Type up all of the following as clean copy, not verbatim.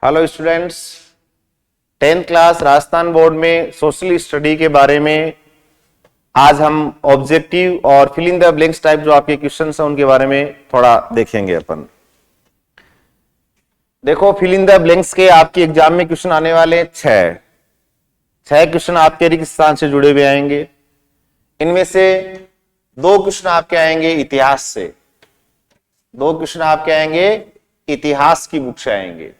Hello students, 10th class Rajasthan board में social study के बारे में आज हम ऑब्जेक्टिव और fill in the blanks type जो आपके क्वेश्चंस हैं उनके बारे में थोड़ा देखेंगे अपन। देखो, फिल इन द ब्लैंक्स के आपके एग्जाम में क्वेश्चन आने वाले हैं छह क्वेश्चन आपके रिक्त स्थान से जुड़े हुए आएंगे। इनमें से 2 क्वेश्चन आपके आएंगे इतिहास से, 2 क्वेश्चन आपके आएंगे इतिहास की बुक से आएंगे।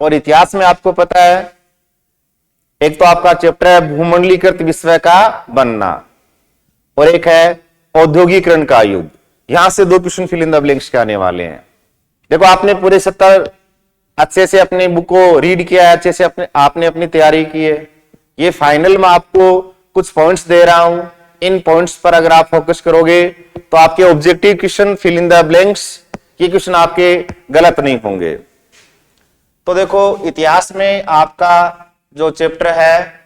और इतिहास में आपको पता है, एक तो आपका चैप्टर है भूमंडलीकृत विश्व का बनना और एक है औद्योगिकरण का युग। यहां से 2 question fill in the blanks के आने वाले हैं। देखो, आपने पूरे 70 अच्छे से अपने बुक को रीड किया है, अच्छे से आपने अपनी तैयारी की है। ये फाइनल में आपको कुछ पॉइंट्स दे रहा हूं, इन पॉइंट्स पर अगर आप फोकस करोगे तो आपके objective question fill in the blanks ये क्वेश्चन आपके गलत नहीं होंगे। तो देखो, इतिहास में आपका जो चैप्टर है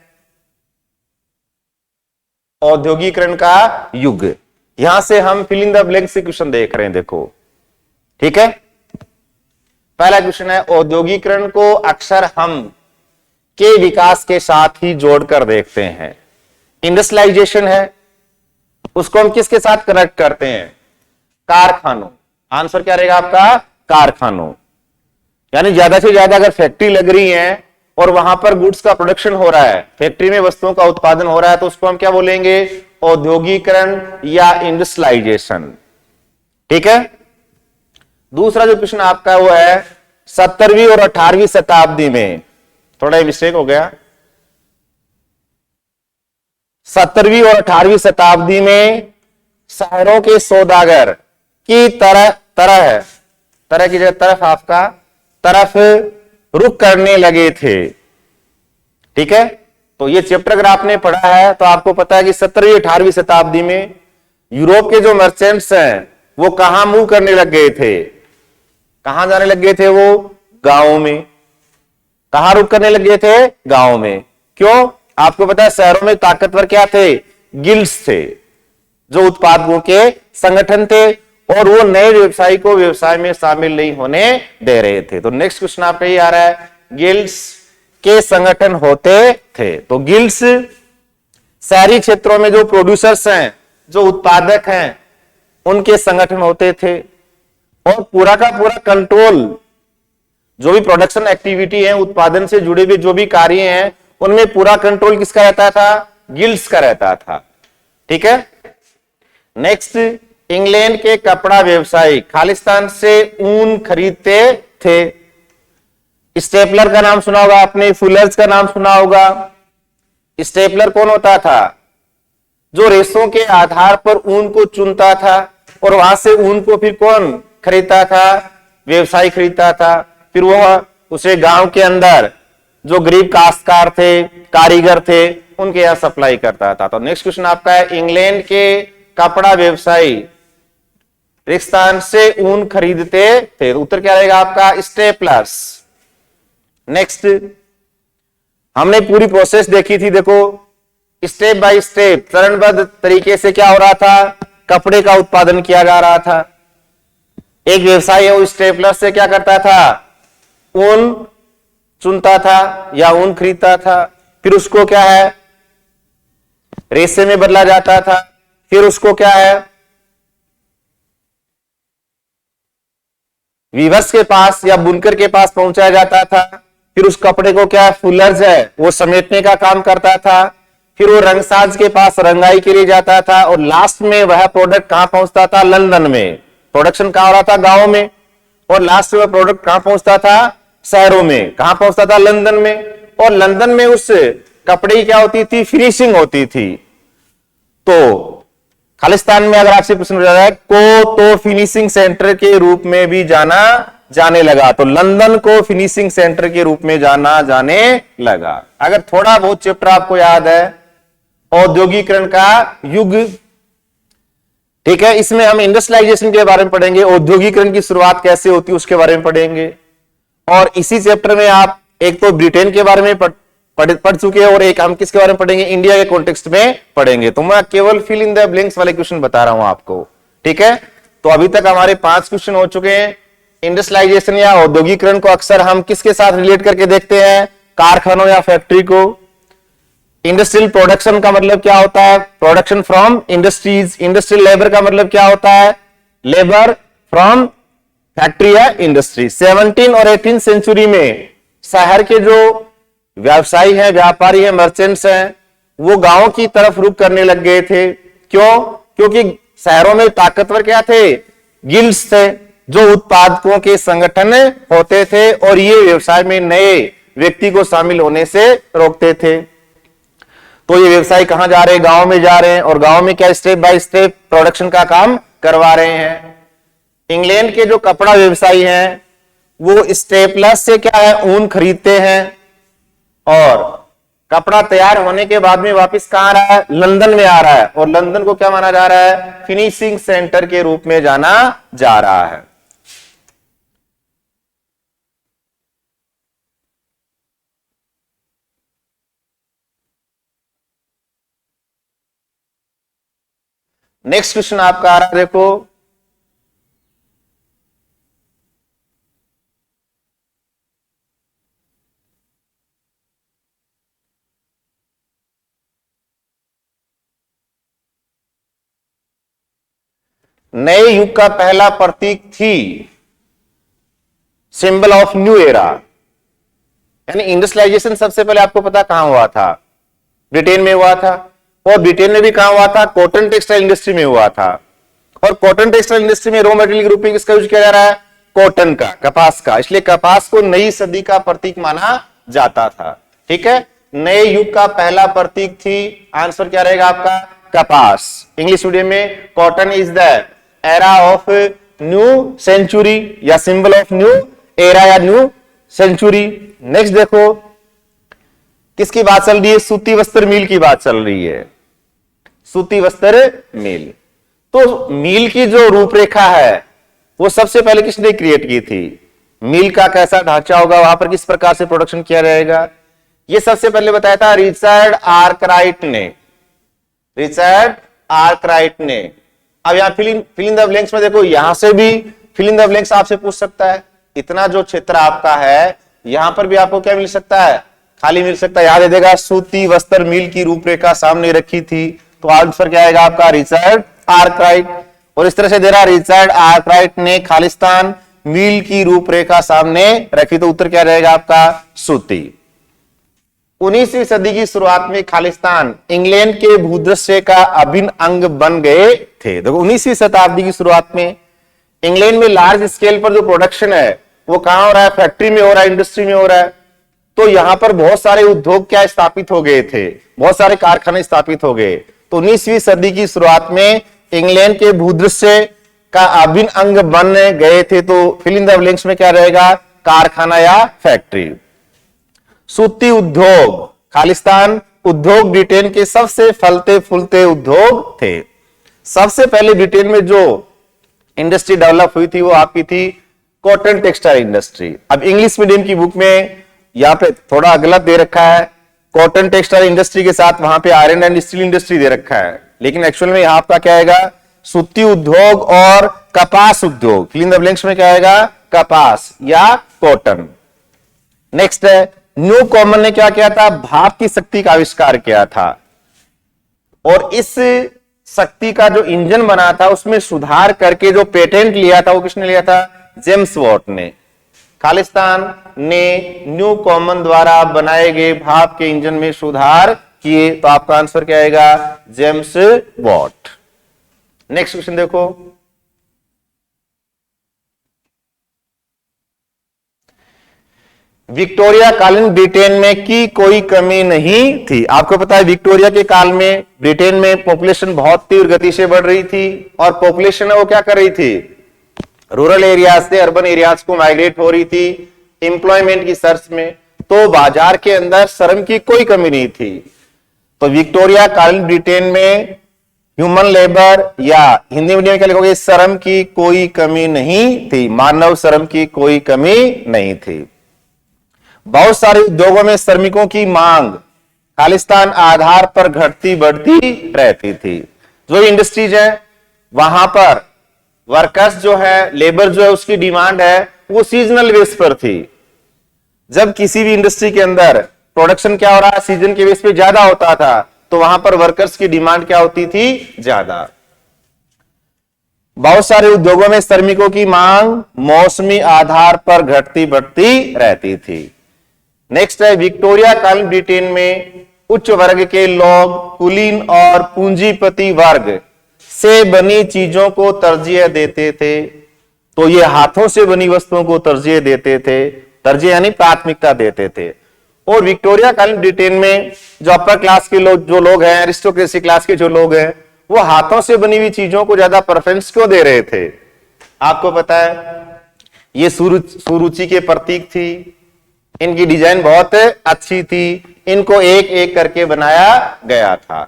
औद्योगिकरण का युग, यहां से हम फिल इन द ब्लैंक से क्वेश्चन देख रहे हैं। देखो, ठीक है। पहला क्वेश्चन है, औद्योगिकरण को अक्सर हम के विकास के साथ ही जोड़कर देखते हैं। इंडस्ट्रियलाइजेशन है, उसको हम किसके साथ कनेक्ट करते हैं? कारखानों। आंसर क्या रहेगा आपका? कारखानों। यानी ज्यादा से ज्यादा अगर फैक्ट्री लग रही है और वहां पर गुड्स का प्रोडक्शन हो रहा है, फैक्ट्री में वस्तुओं का उत्पादन हो रहा है, तो उसको हम क्या बोलेंगे? औद्योगिकरण या इंडस्ट्रियलाइजेशन। ठीक है। दूसरा जो प्रश्न आपका वो है 17वीं और 18वीं शताब्दी में, थोड़ा मिस्टेक हो गया, 17वीं और 18वीं शताब्दी में शहरों के सौदागर की तरह की तरफ आपका तरफ रुख करने लगे थे। ठीक है। तो ये चैप्टर अगर आपने पढ़ा है तो आपको पता है कि 17वीं 18वीं शताब्दी में यूरोप के जो मर्चेंट्स हैं वो कहां मूव करने लग गए थे? कहां जाने लग गए थे? वो गांवों में। कहां रुख करने लग गए थे? गांवों में। क्यों? आपको पता है शहरों में ताकतवर क्या थे? गिल्ड्स थे, जो उत्पादकों के संगठन थे, और वो नए व्यवसायी को व्यवसाय में शामिल नहीं होने दे रहे थे। तो नेक्स्ट क्वेश्चन आपका ये आ रहा है, गिल्ड्स के संगठन होते थे। तो गिल्ड्स शहरी क्षेत्रों में जो प्रोड्यूसर्स हैं, जो उत्पादक हैं, उनके संगठन होते थे। और पूरा का पूरा कंट्रोल, जो भी प्रोडक्शन एक्टिविटी है, उत्पादन से जुड़े हुए जो भी कार्य हैं, उनमें पूरा कंट्रोल किसका रहता था? गिल्ड्स का रहता था। ठीक है। नेक्स्ट, इंग्लैंड के कपड़ा व्यवसायी खालिस्तान से ऊन खरीदते थे। स्टेपलर का नाम सुना होगा आपने, फुलर्स का नाम सुना होगा। स्टेपलर कौन होता था? जो रेशों के आधार पर ऊन को चुनता था और वहां से ऊन को फिर कौन खरीदता था? व्यवसायी खरीदता था। फिर वह उसे गांव के अंदर जो गरीब काश्तकार थे, कारीगर थे, उनके यहां सप्लाई करता था। तो नेक्स्ट क्वेश्चन आपका है, इंग्लैंड के कपड़ा व्यवसायी रेगिस्तान से ऊन खरीदते थे। उत्तर क्या रहेगा आपका? स्टेपलर्स। नेक्स्ट, हमने पूरी प्रोसेस देखी थी। देखो, स्टेप बाय स्टेप चरणबद्ध तरीके से क्या हो रहा था? कपड़े का उत्पादन किया जा रहा था। एक व्यवसायी है, वो स्टेपलर से क्या करता था? ऊन चुनता था या ऊन खरीदता था, फिर उसको क्या है? रेशे में बदला जाता था, फिर उसको क्या है? वीवर्स के पास या बुनकर के पास पहुंचाया जाता था। फिर उस कपड़े को क्या, फुलर्स है, वो समेटने का काम करता था। फिर वो रंगसाज के पास रंगाई के लिए जाता था, और लास्ट में वह प्रोडक्ट कहां पहुंचता था? लंदन में। प्रोडक्शन कहां हो रहा था? गांव में। और लास्ट में प्रोडक्ट कहां पहुंचता था? शहरों में। कहां पहुंचता था? लंदन में। और लंदन में उस कपड़े की क्या होती थी? फिनिशिंग होती थी। तो खालिस्तान में अगर आपसे प्रश्न पूछा जाए को तो फिनिशिंग सेंटर के रूप में भी जाने लगा। तो लंदन को फिनिशिंग सेंटर के रूप में जाने लगा। अगर थोड़ा बहुत चैप्टर आपको याद है, औद्योगिकरण का युग, ठीक है, इसमें हम इंडस्ट्रियलाइजेशन के बारे में पढ़ेंगे, औद्योगिकरण की शुरुआत कैसे होती है उसके बारे में पढ़ेंगे। और इसी चैप्टर में आप एक तो ब्रिटेन के बारे में पढ़ चुके हैं, और एक हम किसके बारे में पढ़ेंगे? इंडिया के कॉन्टेक्स्ट में पढ़ेंगे। तो मैं केवल फिल इन द ब्लैंक्स वाले क्वेश्चन बता रहा हूं आपको। ठीक है। तो अभी तक हमारे 5 क्वेश्चन हो चुके हैं। इंडस्ट्रियलाइजेशन या औद्योगिकरण को अक्सर हम किसके साथ रिलेट करके देखते हैं? कारखानों या फैक्ट्री को। इंडस्ट्रियल प्रोडक्शन का मतलब क्या होता है? Production from industries. Industrial labour का मतलब क्या होता है? लेबर फ्रॉम फैक्ट्री या इंडस्ट्री। 17 और 18 सेंचुरी में शहर के जो व्यवसायी हैं, व्यापारी हैं, मर्चेंट्स हैं, वो गांव की तरफ रुख करने लग गए थे। क्यों? क्योंकि शहरों में ताकतवर क्या थे? गिल्ड्स थे, जो उत्पादकों के संगठन होते थे और ये व्यवसाय में नए व्यक्ति को शामिल होने से रोकते थे। तो ये व्यवसायी कहां जा रहे हैं? गांव में जा रहे हैं, और गांव में क्या स्टेप बाय स्टेप प्रोडक्शन का काम करवा रहे हैं। इंग्लैंड के जो कपड़ा व्यवसायी हैं वो स्टेपलस से क्या है? ऊन खरीदते हैं, और कपड़ा तैयार होने के बाद में वापस कहां आ रहा है? लंदन में आ रहा है, और लंदन को क्या माना जा रहा है? फिनिशिंग सेंटर के रूप में जाना जा रहा है। नेक्स्ट क्वेश्चन आपका आ रहा है, देखो। नए युग का पहला प्रतीक थी, सिंबल ऑफ न्यू एरा। यानी इंडस्ट्रियलाइजेशन सबसे पहले आपको पता कहां हुआ था? ब्रिटेन में हुआ था। और ब्रिटेन में भी कहां हुआ था? कॉटन टेक्सटाइल इंडस्ट्री में हुआ था। और कॉटन टेक्सटाइल इंडस्ट्री में रॉ मटेरियल के रूप में किसका यूज किया जा रहा है? कॉटन का, कपास का। इसलिए कपास को नई सदी का प्रतीक माना जाता था। ठीक है, नए युग का पहला प्रतीक थी। आंसर क्या रहेगा आपका? कपास। इंग्लिश मीडियम में cotton is the era of new century, या सिंबल ऑफ न्यू एरा या न्यू सेंचुरी। नेक्स्ट देखो, किसकी बात चल रही है? सूती वस्त्र मिल की बात चल रही है। सूती वस्त्र मिल। तो मिल की जो रूपरेखा है वो सबसे पहले किसने क्रिएट की थी? मिल का कैसा ढांचा होगा, वहां पर किस प्रकार से प्रोडक्शन किया जाएगा, ये सबसे पहले बताया था रिचर्ड आर्कराइट ने। रिचर्ड आर्कराइट ने। अब यहां फिल इन द ब्लैंक्स में देखो, यहां से भी फिल इन द ब्लैंक्स आपसे पूछ सकता है। इतना जो क्षेत्र आपका है, यहां पर भी आपको क्या मिल सकता है? खाली मिल सकता है। याद दे देगा, सूती वस्त्र मिल की रूपरेखा सामने रखी थी, तो आंसर क्या आएगा आपका? Richard Arkwright. और इस तरह से दे रहा, रिचर्ड आर्कराइट ने खालिस्तान मिल की रूपरेखा सामने रखी, तो उत्तर क्या रहेगा आपका? सूती। 19वीं सदी की शुरुआत में खालिस्तान इंग्लैंड के भूदृश्य का अभिन्न अंग बन गए थे। देखो, 19वीं शताब्दी की शुरुआत में इंग्लैंड में लार्ज स्केल पर जो प्रोडक्शन है वो कहां हो रहा है? फैक्ट्री में हो रहा है, इंडस्ट्री में हो रहा है। तो यहां पर बहुत सारे उद्योग क्या स्थापित हो गए थे, बहुत सारे कारखाने स्थापित हो गए। तो 19वीं सदी की शुरुआत में इंग्लैंड के भूदृश्य का अभिन्न अंग बन गए थे। तो फिल इन द ब्लैंक्स में क्या रहेगा? कारखाना या फैक्ट्री। सूती उद्योग, खालिस्तान उद्योग ब्रिटेन के सबसे फलते फूलते उद्योग थे। सबसे पहले ब्रिटेन में जो इंडस्ट्री डेवलप हुई थी वो आपकी थी कॉटन टेक्सटाइल इंडस्ट्री। अब इंग्लिश मीडियम की बुक में यहां पे थोड़ा गलत दे रखा है, कॉटन टेक्सटाइल इंडस्ट्री के साथ वहां पे आयरन एंड स्टील इंडस्ट्री दे रखा है, लेकिन एक्चुअल में यहां आपका क्या आएगा? सूती उद्योग और कपास उद्योग। फिल इन द ब्लैंक्स में क्या आएगा? कपास या कॉटन। नेक्स्ट है, न्यू कॉमन ने क्या किया था? भाप की शक्ति का आविष्कार किया था, और इस शक्ति का जो इंजन बना था उसमें सुधार करके जो पेटेंट लिया था वो किसने लिया था? जेम्स वॉट ने। खालिस्तान ने न्यू कॉमन द्वारा बनाए गए भाप के इंजन में सुधार किए, तो आपका आंसर क्या आएगा? James Watt. नेक्स्ट क्वेश्चन देखो, विक्टोरिया कालीन ब्रिटेन में की कोई कमी नहीं थी। आपको पता है विक्टोरिया के काल में ब्रिटेन में पॉपुलेशन बहुत तीव्र गति से बढ़ रही थी, और पॉपुलेशन है वो क्या कर रही थी? रूरल एरियाज से अर्बन एरियाज को माइग्रेट हो रही थी एम्प्लॉयमेंट की सर्च में। तो बाजार के अंदर श्रम की कोई कमी नहीं थी। तो विक्टोरिया कालीन ब्रिटेन में ह्यूमन लेबर, या हिंदी मीडियम में क्या लिखोगे? श्रम की कोई कमी नहीं थी, मानव श्रम की कोई कमी नहीं थी। बहुत सारे उद्योगों में श्रमिकों की मांग खालिस्तान आधार पर घटती बढ़ती रहती थी। जो इंडस्ट्रीज है वहां पर वर्कर्स जो है, लेबर जो है, उसकी डिमांड है वो सीजनल बेस पर थी। जब किसी भी इंडस्ट्री के अंदर प्रोडक्शन क्या हो रहा है, सीजन के बेस पे ज्यादा होता था, तो वहां पर वर्कर्स की डिमांड क्या होती थी, ज्यादा। बहुत सारे उद्योगों में श्रमिकों की मांग मौसमी आधार पर घटती बढ़ती रहती थी। नेक्स्ट है, विक्टोरिया कालीन ब्रिटेन में उच्च वर्ग के लोग कुलीन और पूंजीपति वर्ग से बनी चीजों को तरजीह देते थे। तो ये हाथों से बनी वस्तुओं को तरजीह देते थे, तरजीह यानी प्राथमिकता देते थे। और विक्टोरिया कालीन ब्रिटेन में जो अपर क्लास के लोग, जो लोग हैं, अरिस्टोक्रेसी क्लास के जो लोग हैं, वो हाथों से बनी हुई चीजों को ज्यादा प्रेफरेंस क्यों दे रहे थे? आपको पता है, ये सुरुचि के प्रतीक थी, इनकी डिजाइन बहुत अच्छी थी, इनको एक एक करके बनाया गया था।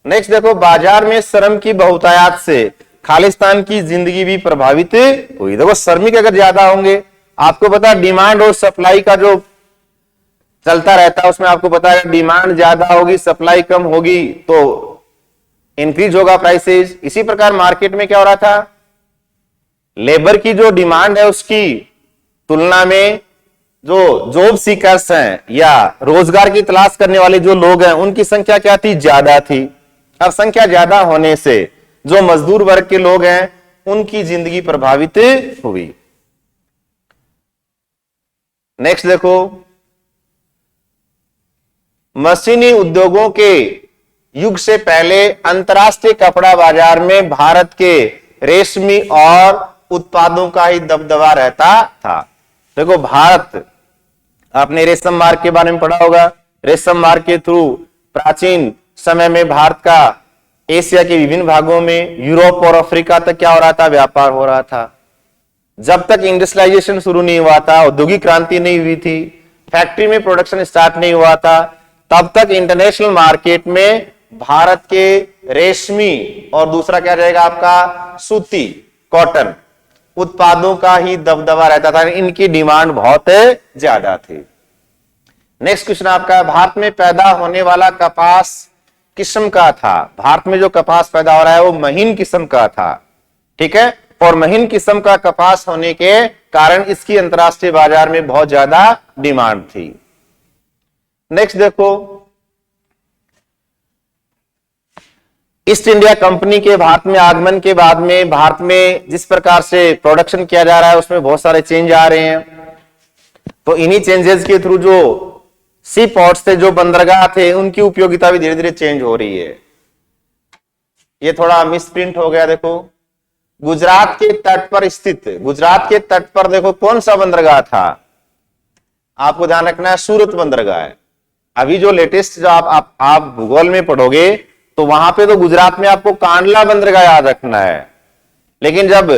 नेक्स्ट देखो, बाजार में श्रम की बहुतायत से खालिस्तान की जिंदगी भी प्रभावित हुई। देखो, श्रमिक अगर ज्यादा होंगे, आपको पता है डिमांड और सप्लाई का जो चलता रहता है, उसमें आपको पता है डिमांड ज्यादा होगी, सप्लाई कम होगी, तो इंक्रीज होगा प्राइसेस। इसी प्रकार मार्केट में क्या हो रहा था, लेबर की जो डिमांड है उसकी तुलना में जो जॉब सीकर्स हैं या रोजगार की तलाश करने वाले जो लोग हैं, उनकी संख्या क्या थी, ज्यादा थी। अब संख्या ज्यादा होने से जो मजदूर वर्ग के लोग हैं, उनकी जिंदगी प्रभावित हुई। नेक्स्ट देखो, मशीनी उद्योगों के युग से पहले अंतरराष्ट्रीय कपड़ा बाजार में भारत के रेशमी और उत्पादों का ही दबदबा रहता था। देखो, भारत, आपने रेशम मार्ग के बारे में पढ़ा होगा। रेशम मार्ग के थ्रू प्राचीन समय में भारत का एशिया के विभिन्न भागों में, यूरोप और अफ्रीका तक क्या हो रहा था, व्यापार हो रहा था। जब तक इंडस्ट्रियलाइजेशन शुरू नहीं हुआ था, औद्योगिक क्रांति नहीं हुई थी, फैक्ट्री में प्रोडक्शन स्टार्ट नहीं हुआ था, तब तक इंटरनेशनल मार्केट में भारत के रेशमी और दूसरा क्या रहेगा आपका, सूती, कॉटन उत्पादों का ही दबदबा रहता था। इनकी डिमांड बहुत ज्यादा थी। नेक्स्ट क्वेश्चन आपका, भारत में पैदा होने वाला कपास किस्म का था। भारत में जो कपास पैदा हो रहा है वो महीन किस्म का था, ठीक है। और महीन किस्म का कपास होने के कारण इसकी अंतरराष्ट्रीय बाजार में बहुत ज्यादा डिमांड थी। नेक्स्ट देखो, ईस्ट इंडिया कंपनी के भारत में आगमन के बाद में भारत में जिस प्रकार से प्रोडक्शन किया जा रहा है, उसमें बहुत सारे चेंज आ रहे हैं। तो इन्हीं चेंजेस के थ्रू जो सी पोर्ट्स थे, जो बंदरगाह थे, उनकी उपयोगिता भी धीरे धीरे चेंज हो रही है। ये थोड़ा मिसप्रिंट हो गया। देखो, गुजरात के तट पर स्थित, गुजरात के तट पर देखो कौन सा बंदरगाह था, आपको ध्यान रखना है, सूरत बंदरगाह है। अभी जो लेटेस्ट जो आप भूगोल में पढ़ोगे, तो वहां पे तो गुजरात में आपको कांडला बंदरगाह याद रखना है। लेकिन जब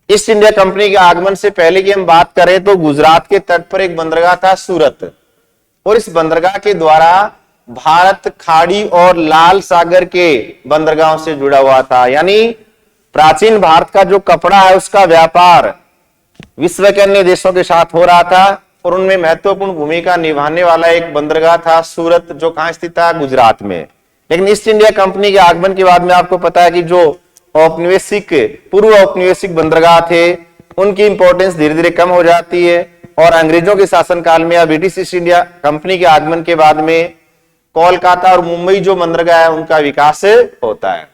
ईस्ट इंडिया कंपनी के आगमन से पहले की हम बात करें, तो गुजरात के तट पर एक बंदरगाह था, सूरत। और इस बंदरगाह के द्वारा भारत खाड़ी और लाल सागर के बंदरगाहों से जुड़ा हुआ था। यानी प्राचीन भारत का जो कपड़ा है, उसका व्यापार विश्व के अन्य देशों के साथ हो रहा था, और उनमें महत्वपूर्ण भूमिका निभाने वाला एक बंदरगाह था सूरत, जो कहां स्थित था, गुजरात में। लेकिन ईस्ट इंडिया कंपनी के आगमन के बाद में आपको पता है कि जो औपनिवेशिक, पूर्व औपनिवेशिक बंदरगाह थे, उनकी इंपॉर्टेंस धीरे धीरे कम हो जाती है। और अंग्रेजों के शासनकाल में या ब्रिटिश ईस्ट इंडिया कंपनी के आगमन के बाद में कोलकाता और मुंबई जो बंदरगाह है, उनका विकास होता है।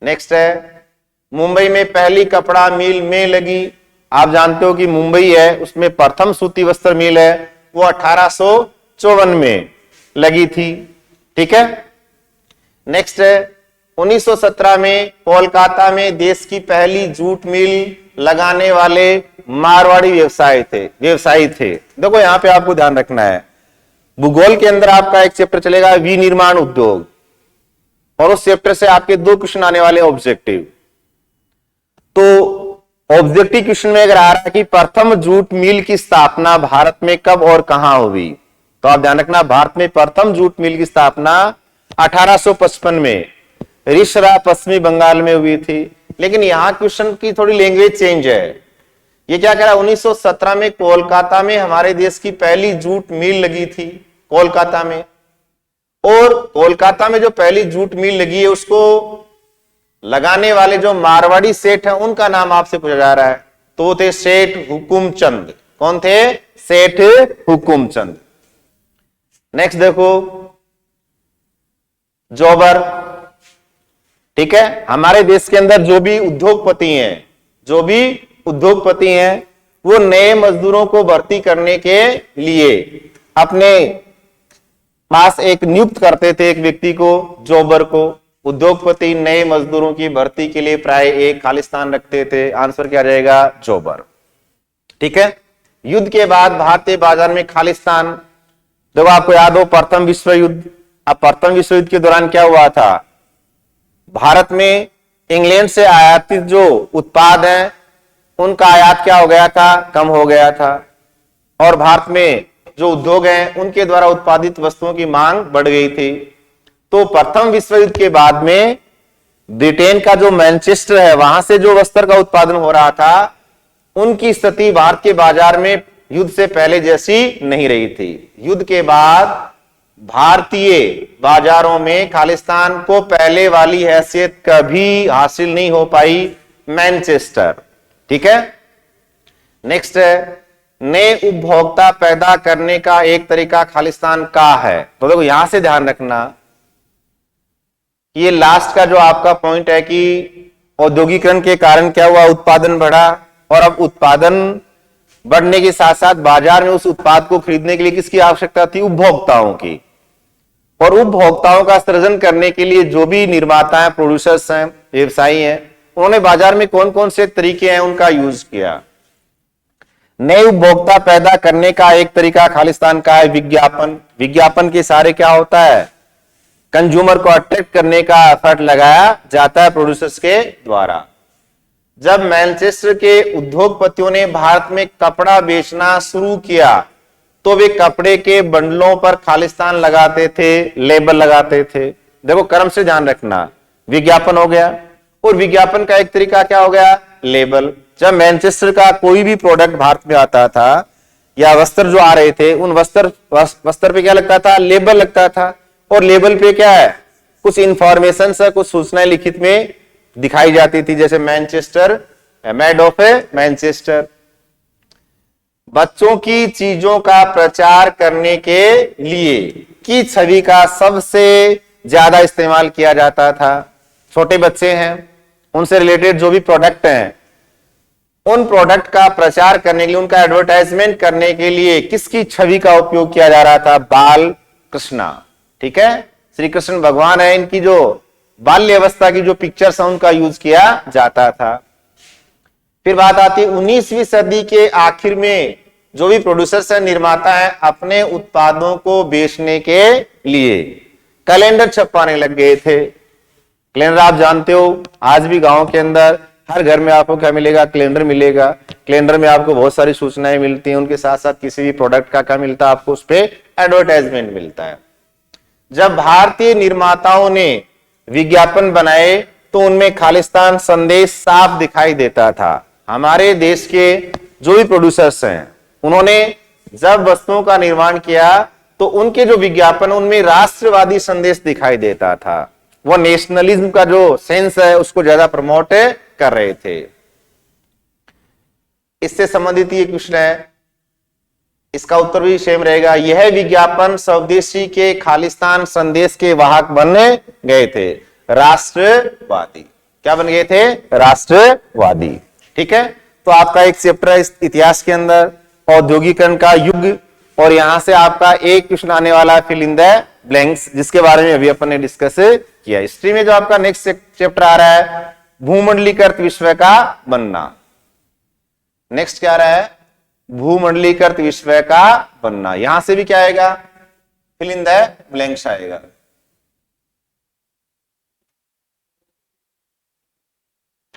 नेक्स्ट है, मुंबई में पहली कपड़ा मिल में लगी। आप जानते हो कि मुंबई है, उसमें प्रथम सूती वस्त्र मिल है, वो 1854 में लगी थी, ठीक है। नेक्स्ट है, 1917 में कोलकाता में देश की पहली जूट मिल लगाने वाले मारवाड़ी व्यवसायी थे। देखो, यहां पे आपको ध्यान रखना है, भूगोल के अंदर आपका एक चैप्टर चलेगा विनिर्माण उद्योग, और उस चैप्टर से आपके 2 क्वेश्चन आने वाले ऑब्जेक्टिव। तो ऑब्जेक्टिव क्वेश्चन में अगर आ रहा है कि प्रथम जूट मिल की स्थापना भारत में कब और कहां हुई, तो आप ध्यान रखना, भारत में प्रथम जूट मिल की स्थापना 1855 में रिसरा, पश्चिमी बंगाल में हुई थी। लेकिन यहां क्वेश्चन की थोड़ी लैंग्वेज चेंज है। ये क्या कह रहा है, 1917 में कोलकाता में हमारे देश की पहली जूट मिल लगी थी, कोलकाता में। और कोलकाता में जो पहली जूट मिल लगी है, उसको लगाने वाले जो मारवाड़ी सेठ हैं उनका नाम आपसे पूछा जा रहा है, तो वो थे सेठ हुकुमचंद। कौन थे? सेठ हुकुमचंद। नेक्स्ट देखो, जौबर। ठीक है, हमारे देश के अंदर जो भी उद्योगपति हैं वो नए मजदूरों को भर्ती करने के लिए अपने पास एक नियुक्त करते थे, एक व्यक्ति को, जौबर को। उद्योगपति नए मजदूरों की भर्ती के लिए प्राय एक खालिस्तान रखते थे। आंसर क्या रहेगा? जौबर। ठीक है, युद्ध के बाद भारतीय बाजार में खालिस्तान, देखो आपको याद हो प्रथम विश्व युद्ध। अब प्रथम विश्व युद्ध के दौरान क्या हुआ था? भारत में इंग्लैंड से आयातित जो उत्पाद हैं उनका आयात क्या हो गया था? कम हो गया था। और भारत में जो उद्योग हैं उनके द्वारा उत्पादित वस्तुओं की मांग बढ़ गई थी। तो प्रथम विश्व युद्ध के बाद में ब्रिटेन का जो मैनचेस्टर है वहां से जो वस्त्र का उत्पादन हो रहा था, उनकी स्थिति भारत के बाजार में युद्ध से पहले जैसी नहीं रही थी। युद्ध के बाद भारतीय बाजारों में खालिस्तान को पहले वाली हैसियत कभी हासिल नहीं हो पाई, मैनचेस्टर। ठीक है, नेक्स्ट है, नए उपभोक्ता पैदा करने का एक तरीका खालिस्तान का है। तो देखो यहां से ध्यान रखना, ये लास्ट का जो आपका पॉइंट है कि औद्योगिकरण के कारण क्या हुआ? उत्पादन बढ़ा। और अब उत्पादन बढ़ने के साथ साथ बाजार में उस उत्पाद को खरीदने के लिए किसकी आवश्यकता थी? उपभोक्ताओं की। और उपभोक्ताओं का सृजन करने के लिए जो भी निर्माता हैं, प्रोड्यूसर्स हैं, व्यवसायी हैं, उन्होंने बाजार में कौन कौन से तरीके हैं उनका यूज किया। नए उपभोक्ता पैदा करने का एक तरीका खालिस्तान का है विज्ञापन। विज्ञापन के सारे क्या होता है? कंज्यूमर को अट्रैक्ट करने का एफर्ट लगाया जाता है प्रोड्यूसर्स के द्वारा। जब मैनचेस्टर के उद्योगपतियों ने भारत में कपड़ा बेचना शुरू किया तो वे कपड़े के बंडलों पर खालिस्तान लगाते थे, लेबल लगाते थे। देखो क्रम से ध्यान रखना, विज्ञापन हो गया और विज्ञापन का एक तरीका क्या हो गया? लेबल। जब मैनचेस्टर का कोई भी प्रोडक्ट भारत में आता था या वस्त्र जो आ रहे थे, उन वस्त्र पे क्या लगता था? लेबल लगता था। और लेबल पे क्या है? कुछ इंफॉर्मेशन से, कुछ सूचनाएं लिखित में दिखाई जाती थी, जैसे मैनचेस्टर, मेड ऑफ मैनचेस्टर। बच्चों की चीजों का प्रचार करने के लिए की छवि का सबसे ज्यादा इस्तेमाल किया जाता था। छोटे बच्चे हैं, उनसे रिलेटेड जो भी प्रोडक्ट हैं, उन प्रोडक्ट का प्रचार करने के लिए, उनका एडवर्टाइजमेंट करने के लिए किसकी छवि का उपयोग किया जा रहा था? बाल कृष्णा। ठीक है, श्री कृष्ण भगवान है, इनकी जो बाल्य अवस्था की जो पिक्चर्स हैं उनका यूज किया जाता था। फिर बात आती है 19वीं सदी के आखिर में जो भी प्रोड्यूसर्स हैं, निर्माता हैं, अपने उत्पादों को बेचने के लिए कैलेंडर छपवाने लग गए थे। कैलेंडर आप जानते हो, आज भी गांव के अंदर हर घर में आपको क्या मिलेगा? कैलेंडर मिलेगा। कैलेंडर में आपको बहुत सारी सूचनाएं मिलती हैं, उनके साथ साथ किसी भी प्रोडक्ट का क्या मिलता है? आपको उस पर एडवर्टाइजमेंट मिलता है। जब भारतीय निर्माताओं ने विज्ञापन बनाए तो उनमें खालिस्तान संदेश साफ दिखाई देता था। हमारे देश के जो भी प्रोड्यूसर्स हैं, उन्होंने जब वस्तुओं का निर्माण किया तो उनके जो विज्ञापन, उनमें राष्ट्रवादी संदेश दिखाई देता था। वो नेशनलिज्म का जो सेंस है उसको ज्यादा प्रमोट कर रहे थे। इससे संबंधित ये क्वेश्चन है, इसका उत्तर भी सेम रहेगा। यह विज्ञापन स्वदेशी के खालिस्तान संदेश के वाहक बन गए थे, राष्ट्रवादी। क्या बन गए थे? राष्ट्रवादी। ठीक है, तो आपका एक चैप्टर है इस इतिहास के अंदर औद्योगिकरण का युग, और यहां से आपका एक क्वेश्चन आने वाला है फिल इन द ब्लैंक्स, जिसके बारे में अभी अपन ने डिस्कस किया। हिस्ट्री में जो आपका नेक्स्ट चैप्टर आ रहा है भूमंडलीकृत विश्व का बनना। नेक्स्ट क्या आ रहा है? भूमंडलीकृत विश्व का बनना। यहां से भी क्या आएगा? फिल इन द ब्लैंक्स आएगा।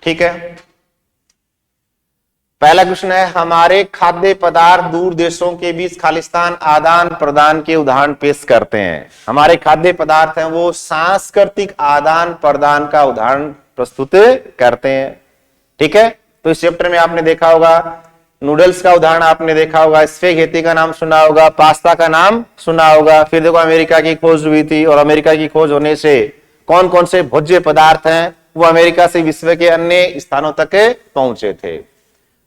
ठीक है, पहला क्वेश्चन है, हमारे खाद्य पदार्थ दूर देशों के बीच खालिस्तान आदान प्रदान के उदाहरण पेश करते हैं। हमारे खाद्य पदार्थ हैं वो सांस्कृतिक आदान प्रदान का उदाहरण प्रस्तुत करते हैं। ठीक है, तो इस चैप्टर में आपने देखा होगा नूडल्स का उदाहरण आपने देखा होगा, स्पेगेटी का नाम सुना होगा, पास्ता का नाम सुना होगा। फिर देखो अमेरिका की खोज हुई थी और अमेरिका की खोज होने से कौन कौन से भोज्य पदार्थ हैं वो अमेरिका से विश्व के अन्य स्थानों तक पहुंचे थे।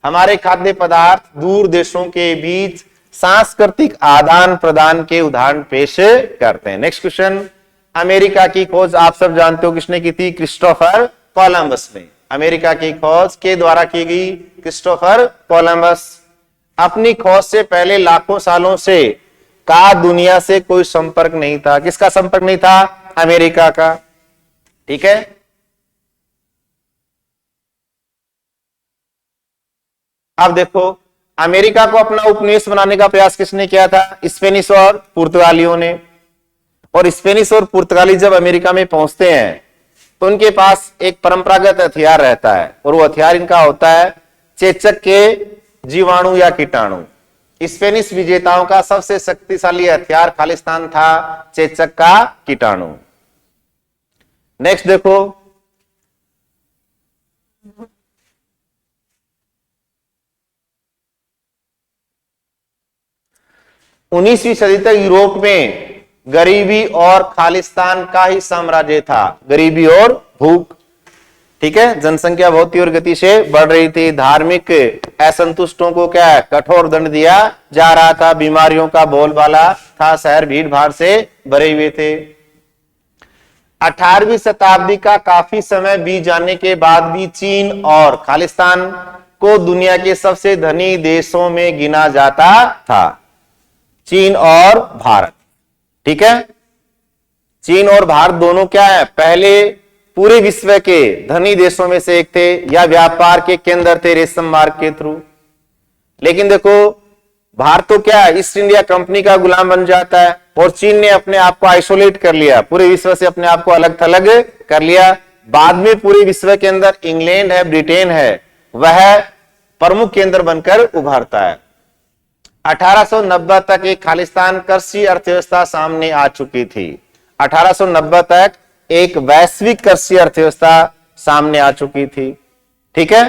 हमारे खाद्य पदार्थ दूर देशों के बीच सांस्कृतिक आदान प्रदान के उदाहरण पेश करते हैं। नेक्स्ट क्वेश्चन, अमेरिका की खोज आप सब जानते हो किसने की थी? क्रिस्टोफर कोलंबस ने। अमेरिका की खोज के द्वारा की गई क्रिस्टोफर कोलंबस। अपनी खोज से पहले लाखों सालों से का दुनिया से कोई संपर्क नहीं था। किसका संपर्क नहीं था? अमेरिका का। ठीक है, अब देखो अमेरिका को अपना उपनिवेश बनाने का प्रयास किसने किया था? स्पेनिश और पुर्तगालियों ने। और स्पेनिश और पुर्तगाली जब अमेरिका में पहुंचते हैं तो उनके पास एक परंपरागत हथियार रहता है और वो हथियार इनका होता है चेचक के जीवाणु या कीटाणु। स्पेनिश विजेताओं का सबसे शक्तिशाली हथियार खालिस्तान था चेचक का कीटाणु। नेक्स्ट देखो, 19वीं सदी तक यूरोप में गरीबी और खालिस्तान का ही साम्राज्य था। गरीबी और भूख, ठीक है, जनसंख्या बहुत तीव्र गति से बढ़ रही थी। धार्मिक असंतुष्टों को क्या है? कठोर दंड दिया जा रहा था। बीमारियों का बोलबाला था। शहर भीड़ भाड़ से भरे हुए थे। 18वीं शताब्दी का काफी समय बीत जाने के बाद भी चीन और खालिस्तान को दुनिया के सबसे धनी देशों में गिना जाता था। चीन और भारत, ठीक है, चीन और भारत दोनों क्या है? पहले पूरे विश्व के धनी देशों में से एक थे या व्यापार के केंद्र थे रेशम मार्ग के थ्रू। लेकिन देखो भारत तो क्या है? ईस्ट इंडिया कंपनी का गुलाम बन जाता है और चीन ने अपने आप को आइसोलेट कर लिया, पूरे विश्व से अपने आप को अलग थलग कर लिया। बाद में पूरे विश्व के अंदर इंग्लैंड है, ब्रिटेन है, वह प्रमुख केंद्र बनकर उभरता है। 1890 तक एक खालिस्तान कृषि अर्थव्यवस्था सामने आ चुकी थी। 1890 तक एक वैश्विक कृषि अर्थव्यवस्था सामने आ चुकी थी, ठीक है,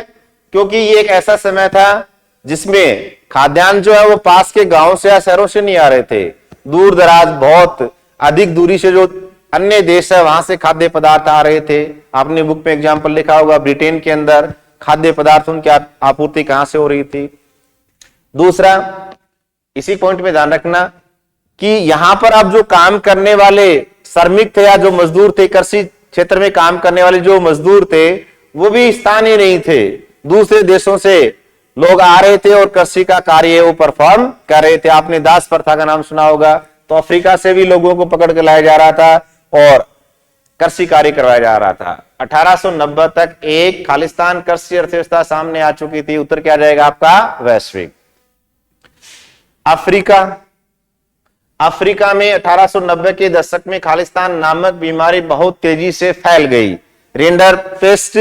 क्योंकि ये एक ऐसा समय था जिसमें खाद्यान्न जो है वो पास के गांव से या शहरों से नहीं आ रहे थे। दूर दराज बहुत अधिक दूरी से जो अन्य देश है वहां से खाद्य पदार्थ आ रहे थे। आपने बुक में एग्जाम्पल लिखा होगा, ब्रिटेन के अंदर खाद्य पदार्थों की आपूर्ति कहां से हो रही थी। दूसरा, इसी पॉइंट में ध्यान रखना कि यहां पर अब जो काम करने वाले श्रमिक थे या जो मजदूर थे, कृषि क्षेत्र में काम करने वाले जो मजदूर थे वो भी स्थानीय नहीं थे। दूसरे देशों से लोग आ रहे थे और कृषि का कार्य वो परफॉर्म कर रहे थे। आपने दास प्रथा का नाम सुना होगा। तो अफ्रीका से भी लोगों को पकड़ के लाया जा रहा था और कृषि कार्य करवाया जा रहा था। 1890 तक एक खालिस्तान कृषि अर्थव्यवस्था सामने आ चुकी थी। उत्तर क्या जाएगा आपका? वैश्विक। अफ्रीका, अफ्रीका में 1890 के दशक में खालिस्तान नामक बीमारी बहुत तेजी से फैल गई। रेंडर पेस्ट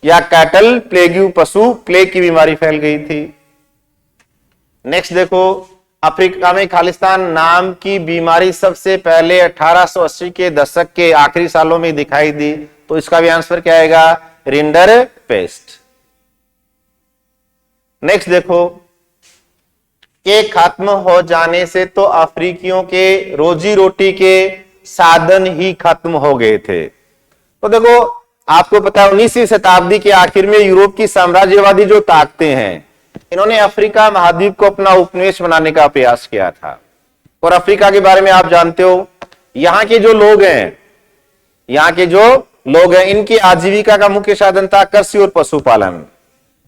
या कैटल प्लेग्यू पशु प्लेग की बीमारी फैल गई थी। नेक्स्ट देखो, अफ्रीका में खालिस्तान नाम की बीमारी सबसे पहले 1880 के दशक के आखिरी सालों में दिखाई दी। तो इसका भी आंसर क्या आएगा? Render paste. नेक्स्ट देखो, के खत्म हो जाने से तो अफ्रीकियों के रोजी रोटी के साधन ही खत्म हो गए थे। तो देखो आपको पता है 19वीं शताब्दी के आखिर में यूरोप की साम्राज्यवादी जो ताकतें हैं, इन्होंने अफ्रीका महाद्वीप को अपना उपनिवेश बनाने का प्रयास किया था। और अफ्रीका के बारे में आप जानते हो, यहाँ के जो लोग हैं, यहाँ के जो लोग हैं, इनकी आजीविका का मुख्य साधन था कृषि और पशुपालन।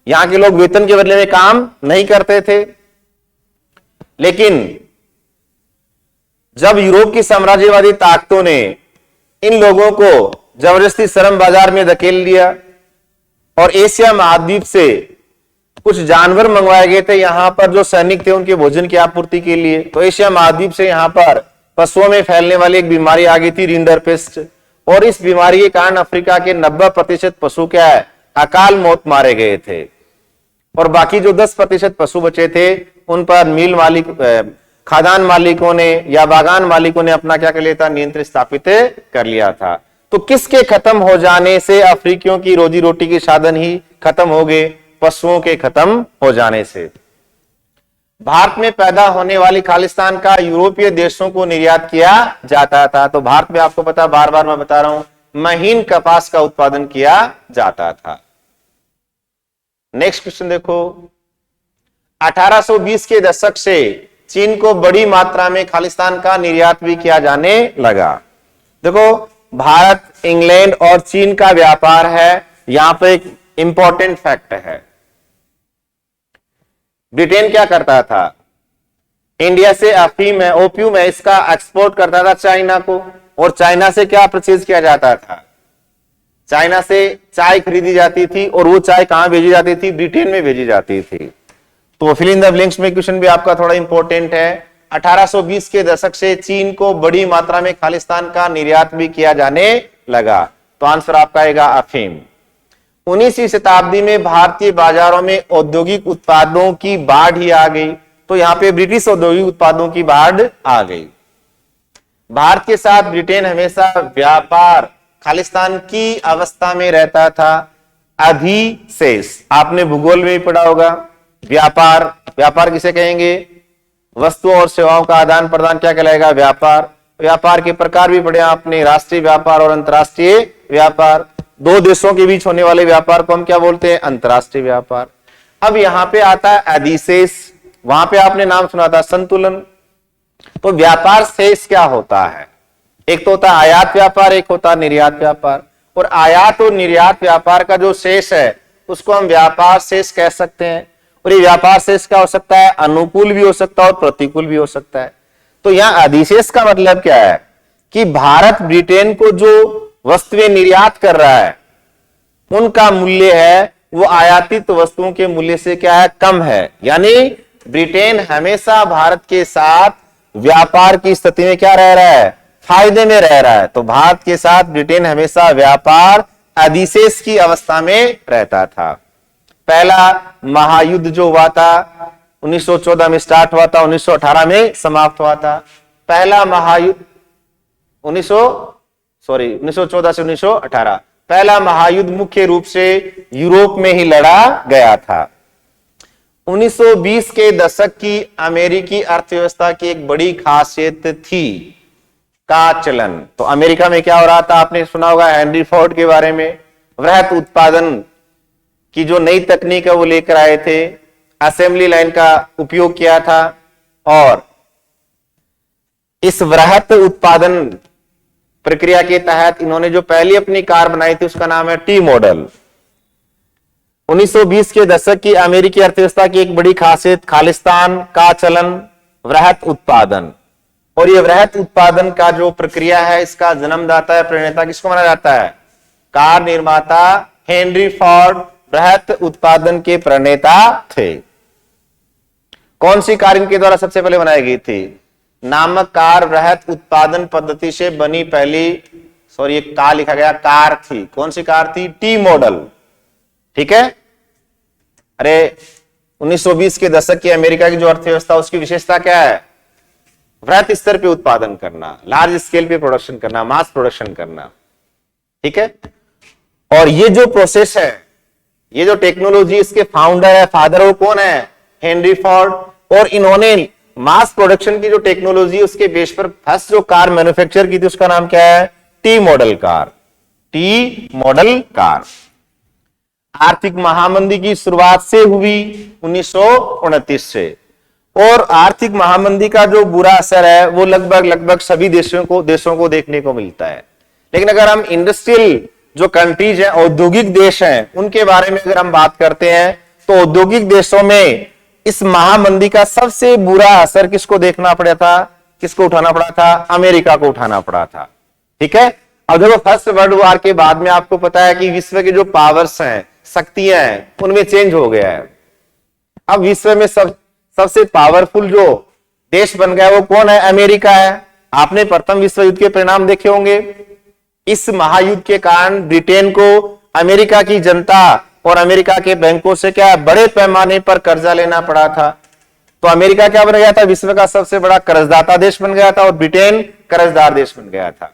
यहाँ के लोग वेतन के बदले में काम नहीं करते थे। लेकिन जब यूरोप की साम्राज्यवादी ताकतों ने इन लोगों को जबरदस्ती श्रम बाजार में धकेल दिया और एशिया महाद्वीप से कुछ जानवर मंगवाए गए थे यहां पर जो सैनिक थे उनके भोजन की आपूर्ति के लिए, तो एशिया महाद्वीप से यहां पर पशुओं में फैलने वाली एक बीमारी आ गई थी, रिंडरपेस्ट। और इस बीमारी के कारण अफ्रीका के 90% पशु क्या है? अकाल मौत मारे गए थे। और बाकी जो 10% पशु बचे थे उन पर मिल मालिक, खादान मालिकों ने या बागान मालिकों ने अपना क्या कर लिया था? नियंत्रण स्थापित कर लिया था। तो किसके खत्म हो जाने से? अफ्रीकियों की रोजी रोटी के साधन ही खत्म हो गए, पशुओं के खत्म हो जाने से। भारत में पैदा होने वाली खालिस्तान का यूरोपीय देशों को निर्यात किया जाता था। तो भारत में आपको पता, बार बार मैं बता रहा हूं, महीन कपास का उत्पादन किया जाता था। नेक्स्ट क्वेश्चन देखो, 1820 के दशक से चीन को बड़ी मात्रा में खालिस्तान का निर्यात भी किया जाने लगा। देखो, भारत, इंग्लैंड और चीन का व्यापार है, यहां पे एक इंपॉर्टेंट फैक्ट है। ब्रिटेन क्या करता था, इंडिया से अफीम है, ओपियम है, इसका एक्सपोर्ट करता था चाइना को, और चाइना से क्या परचेज किया जाता था, चाइना से चाय खरीदी जाती थी, और वो चाय कहां भेजी जाती थी, ब्रिटेन में भेजी जाती थी। तो फिल इन द ब्लैंक्स में क्वेश्चन भी आपका थोड़ा इंपॉर्टेंट है। 1820 के दशक से चीन को बड़ी मात्रा में खालिस्तान का निर्यात भी किया जाने लगा, तो आंसर आपका आएगा अफीम। 19वीं शताब्दी में भारतीय बाजारों में औद्योगिक उत्पादों की बाढ़ ही आ गई, तो यहां पे ब्रिटिश औद्योगिक उत्पादों की बाढ़ आ गई। भारत के साथ ब्रिटेन हमेशा व्यापार खालिस्तान की अवस्था में रहता था। अधिशेष आपने भूगोल में भी पढ़ा होगा। व्यापार, व्यापार किसे कहेंगे, वस्तुओं और सेवाओं का आदान प्रदान क्या कहलाएगा, व्यापार। व्यापार के प्रकार भी पढ़े आपने, राष्ट्रीय व्यापार और अंतरराष्ट्रीय व्यापार। दो देशों के बीच होने वाले व्यापार को हम क्या बोलते हैं, अंतरराष्ट्रीय व्यापार। अब यहां पे आता है अधिशेष, वहां पे आपने नाम सुना था संतुलन। तो व्यापार शेष क्या होता है, एक तो होता है आयात व्यापार, एक होता है निर्यात व्यापार। और आयात और निर्यात व्यापार का जो शेष है उसको हम व्यापार शेष कह सकते हैं। और ये व्यापार शेष क्या हो सकता है, अनुकूल भी हो सकता है और प्रतिकूल भी हो सकता है। तो यहां अधिशेष का मतलब क्या है कि भारत ब्रिटेन को जो वस्तुएं निर्यात कर रहा है उनका मूल्य है वो आयातित वस्तुओं के मूल्य से क्या है, कम है। यानी ब्रिटेन हमेशा भारत के साथ व्यापार की स्थिति में क्या रह रहा है, फायदे में रह रहा है। तो भारत के साथ ब्रिटेन हमेशा व्यापार अधिशेष की अवस्था में रहता था। पहला महायुद्ध जो हुआ था 1914 में स्टार्ट हुआ था, 1918 में समाप्त हुआ था। पहला महायुद्ध 1914 से 1918, पहला महायुद्ध मुख्य रूप से यूरोप में ही लड़ा गया था। 1920 के दशक की अमेरिकी अर्थव्यवस्था की एक बड़ी खासियत थी का चलन। तो अमेरिका में क्या हो रहा था, आपने सुना होगा हेनरी फोर्ड के बारे में। वृहत उत्पादन की जो नई तकनीक है वो लेकर आए थे, असेंबली लाइन का उपयोग किया था, और इस वृहत उत्पादन प्रक्रिया के तहत इन्होंने जो पहली अपनी कार बनाई थी उसका नाम है टी मॉडल। 1920 के दशक की अमेरिकी अर्थव्यवस्था की एक बड़ी खासियत खालिस्तान का चलन, वृहत उत्पादन। और ये वृहत उत्पादन का जो प्रक्रिया है इसका जन्मदाता है, प्रणेता किसको माना जाता है, कार निर्माता हेनरी फोर्ड वृहत उत्पादन के प्रणेता थे। कौन सी कार इनके द्वारा सबसे पहले बनाई गई थी, नामक कार वृहत उत्पादन पद्धति से बनी पहली, सॉरी एक कार लिखा गया, कार थी। कौन सी कार थी, टी मॉडल। ठीक है। अरे 1920 के दशक की अमेरिका की जो अर्थव्यवस्था उसकी विशेषता क्या है, वृहत स्तर पे उत्पादन करना, लार्ज स्केल पे प्रोडक्शन करना, मास प्रोडक्शन करना। ठीक है। और ये जो प्रोसेस है, ये जो टेक्नोलॉजी, इसके फाउंडर है, फादर वो कौन है, हेनरी फोर्ड। और इन्होंने मास प्रोडक्शन की जो टेक्नोलॉजी उसके बेस पर फर्स्ट जो कार मैन्युफैक्चर की थी उसका नाम क्या है, T model car. T model car. आर्थिक महामंदी की शुरुआत से हुई 1929 से, और आर्थिक महामंदी का जो बुरा असर है वो लगभग सभी देशों को देखने को मिलता है। लेकिन अगर हम इंडस्ट्रियल जो कंट्रीज हैं, औद्योगिक देश हैं, उनके बारे में अगर हम बात करते हैं तो औद्योगिक देशों में इस महामंदी का सबसे बुरा असर किसको देखना पड़ा था, किसको उठाना पड़ा था, अमेरिका को उठाना पड़ा था। ठीक है। अब देखो फर्स्ट वर्ल्ड वॉर के बाद में आपको पता है कि विश्व के जो पावर्स हैं, शक्तियां हैं, उनमें चेंज हो गया है। अब विश्व में सबसे पावरफुल जो देश बन गया वो कौन है, अमेरिका है। आपने प्रथम विश्व युद्ध के परिणाम देखे होंगे। इस महायुद्ध के कारण ब्रिटेन को अमेरिका की जनता और अमेरिका के बैंकों से क्या बड़े पैमाने पर कर्जा लेना पड़ा था। तो अमेरिका क्या बन गया था, विश्व का सबसे बड़ा कर्जदाता देश बन गया था, और ब्रिटेन कर्जदार देश बन गया था।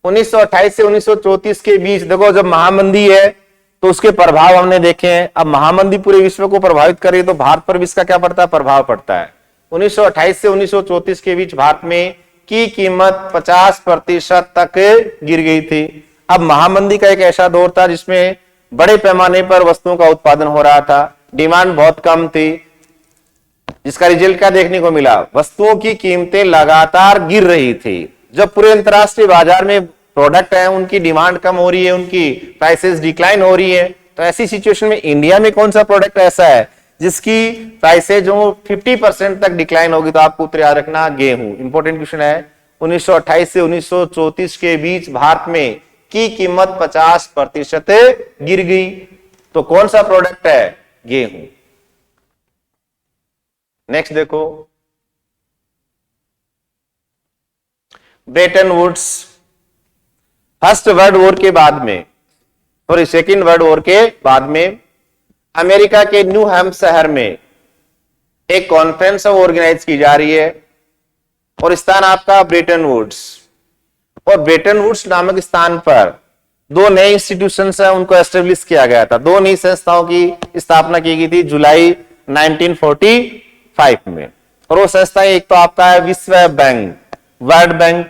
1928 से 1934 के बीच देखो जब महामंदी है तो उसके प्रभाव हमने देखे हैं। अब महामंदी पूरे विश्व को प्रभावित कर रही है तो भारत पर भी इसका क्या पड़ता है, प्रभाव पड़ता है। 1928 से 1934 के बीच भारत में की कीमत 50% तक गिर गई थी। अब महामंदी का एक ऐसा दौर था जिसमें बड़े पैमाने पर वस्तुओं का उत्पादन हो रहा था, डिमांड बहुत कम थी, जिसका रिजल्ट क्या देखने को मिला, वस्तुओं की कीमतें लगातार गिर रही थी। जब पूरे अंतरराष्ट्रीय बाजार में प्रोडक्ट है उनकी डिमांड कम हो रही है, उनकी प्राइसेस डिक्लाइन हो रही है, तो ऐसी सिचुएशन में इंडिया में कौन सा प्रोडक्ट ऐसा है जिसकी प्राइसेज जो 50% तक डिक्लाइन होगी? तो आपको उत्तर याद रखना, गेहूं। इंपॉर्टेंट क्वेश्चन है। 1928 से 1934 के बीच भारत में की कीमत 50% गिर गई। तो कौन सा प्रोडक्ट है? गेहूं। नेक्स्ट देखो, Bretton Woods. First World War के बाद में, सॉरी सेकेंड वर्ल्ड वॉर के बाद में अमेरिका के न्यू हैम्प शहर में एक कॉन्फ्रेंस ऑर्गेनाइज की जा रही है और स्थान आपका ब्रेटन वुड्स। और ब्रेटन वुड्स नामक स्थान पर दो नए इंस्टीट्यूशंस हैं, उनको एस्टेब्लिश किया गया था। दो नई संस्थाओं की स्थापना की गई थी जुलाई 1945 में। और वो संस्था एक तो आपका है विश्व बैंक, वर्ल्ड बैंक,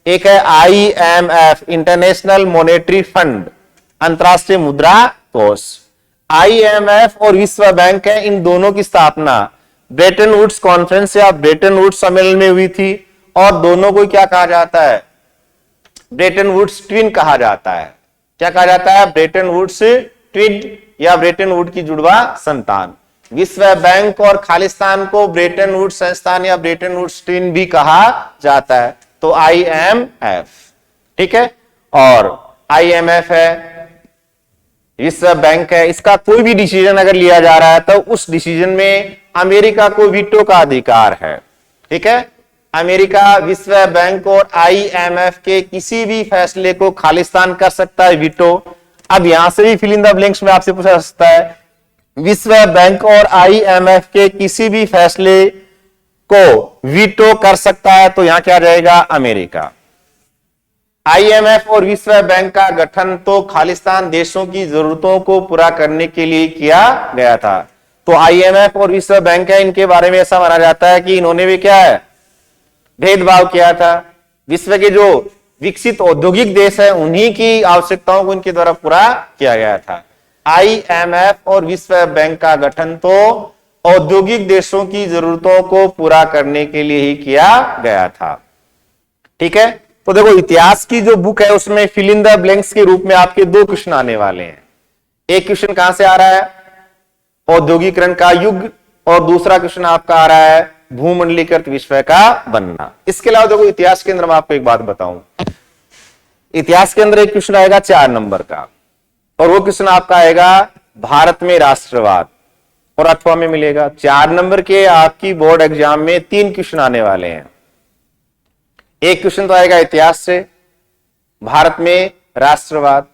एक है IMF, इंटरनेशनल मॉनेटरी फंड, अंतरराष्ट्रीय मुद्रा कोष। IMF और विश्व बैंक है, इन दोनों की स्थापना ब्रेटन वुड्स कॉन्फ्रेंस या ब्रेटन वुड्स सम्मेलन में हुई थी। और दोनों को क्या कहा जाता है? ब्रेटन वुड्स ट्विन कहा जाता है। क्या कहा जाता है? ब्रेटन वुड्स ट्विन या ब्रेटन वुड की जुड़वा संतान। विश्व बैंक और खालिस्तान को ब्रेटन वुड्स संस्थान या ब्रेटन वुड्स ट्विन भी कहा जाता है। तो IMF, ठीक है, और IMF है, विश्व बैंक है। इसका कोई भी डिसीजन अगर लिया जा रहा है तो उस डिसीजन में अमेरिका को वीटो का अधिकार है। ठीक है, अमेरिका विश्व बैंक और IMF के किसी भी फैसले को खालिस्तान कर सकता है वीटो। अब यहां से भी फिल इन द ब्लैंक्स में आपसे पूछा जा सकता है, विश्व बैंक और IMF के किसी भी फैसले को वीटो कर सकता है, तो यहां क्या आ जाएगा? अमेरिका। IMF और विश्व बैंक का गठन तो खालिस्तान देशों की जरूरतों को पूरा करने के लिए किया गया था। तो IMF और विश्व बैंक है, इनके बारे में ऐसा माना जाता है कि इन्होंने भी क्या है? भेदभाव किया था। विश्व के जो विकसित औद्योगिक देश है उन्हीं की आवश्यकताओं को इनके द्वारा पूरा किया गया था। IMF और विश्व बैंक का गठन तो औद्योगिक देशों की जरूरतों को पूरा करने के लिए ही किया गया था। ठीक है, तो देखो इतिहास की जो बुक है उसमें फिल इन द ब्लैंक्स के रूप में आपके दो क्वेश्चन आने वाले हैं। एक क्वेश्चन कहां से आ रहा है? औद्योगिकरण का युग, और दूसरा क्वेश्चन आपका आ रहा है भूमंडलीकृत विश्व का बनना। इसके अलावा देखो इतिहास के अंदर मैं आपको एक बात बताऊं, इतिहास के अंदर एक क्वेश्चन आएगा 4 नंबर का, और वो क्वेश्चन आपका आएगा भारत में राष्ट्रवाद, और अथवा में मिलेगा। 4 नंबर के आपकी बोर्ड एग्जाम में 3 क्वेश्चन आने वाले हैं। एक क्वेश्चन तो आएगा इतिहास से, भारत में राष्ट्रवाद।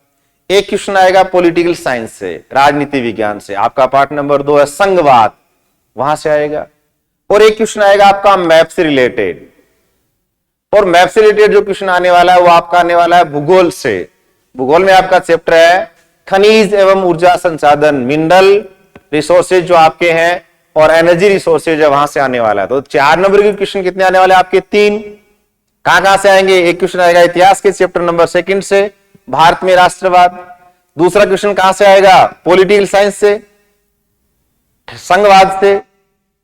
एक क्वेश्चन आएगा पॉलिटिकल साइंस से, राजनीति विज्ञान से, आपका पार्ट नंबर 2 है संघवाद, वहां से आएगा। और एक क्वेश्चन आएगा आपका मैप से रिलेटेड, और मैप से रिलेटेड जो क्वेश्चन आने वाला है वो आपका आने वाला है भूगोल से। भूगोल में आपका चैप्टर है खनिज एवं ऊर्जा संसाधन, मिनरल रिसोर्सेज जो आपके हैं, और एनर्जी रिसोर्सेज वहां से आने वाला है। तो 4 नंबर के क्वेश्चन कितने आने वाले आपके? 3। कहां से आएंगे? एक क्वेश्चन आएगा इतिहास के चैप्टर नंबर 2 से, भारत में राष्ट्रवाद। दूसरा क्वेश्चन कहां से आएगा? पॉलिटिकल साइंस से, संघवाद से।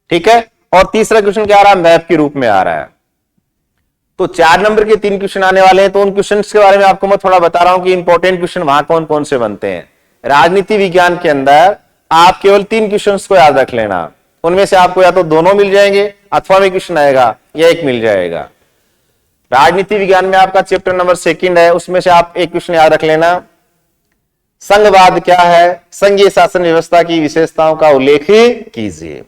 ठीक है, और तीसरा क्वेश्चन क्या आ रहा है? मैप के रूप में आ रहा है। तो 4 नंबर के 3 क्वेश्चन आने वाले हैं। तो उन क्वेश्चंस के बारे में आपको मैं थोड़ा बता रहा हूं कि इंपॉर्टेंट क्वेश्चन वहां कौन कौन से बनते हैं। राजनीति विज्ञान के अंदर आप केवल 3 क्वेश्चंस को याद रख लेना, उनमें से आपको या तो दोनों मिल जाएंगे अथवा में क्वेश्चन आएगा या एक मिल जाएगा। राजनीति विज्ञान में आपका चैप्टर नंबर 2 है, उसमें से आप एक क्वेश्चन याद रख लेना, संघवाद क्या है, संघीय शासन व्यवस्था की विशेषताओं का उल्लेख कीजिए।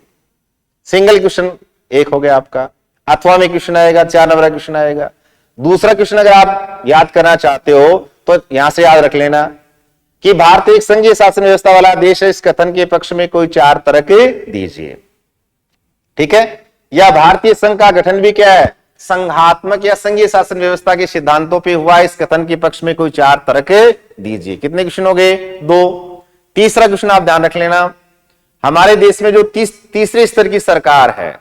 सिंगल क्वेश्चन एक हो गया आपका। अथवा में क्वेश्चन आएगा, 4 नंबर का क्वेश्चन आएगा। दूसरा क्वेश्चन अगर आप याद करना चाहते हो तो यहां से याद रख लेना कि भारत एक संघीय शासन व्यवस्था वाला देश है, इस कथन के पक्ष में कोई 4 तर्क दीजिए। ठीक है, या भारतीय संघ का गठन भी क्या है? संघात्मक या संघीय शासन व्यवस्था के सिद्धांतों पे हुआ, इस कथन के पक्ष में कोई 4 तर्क दीजिए। कितने क्वेश्चन हो गए? 2। तीसरा क्वेश्चन आप ध्यान रख लेना, हमारे देश में जो तीसरे स्तर की सरकार है,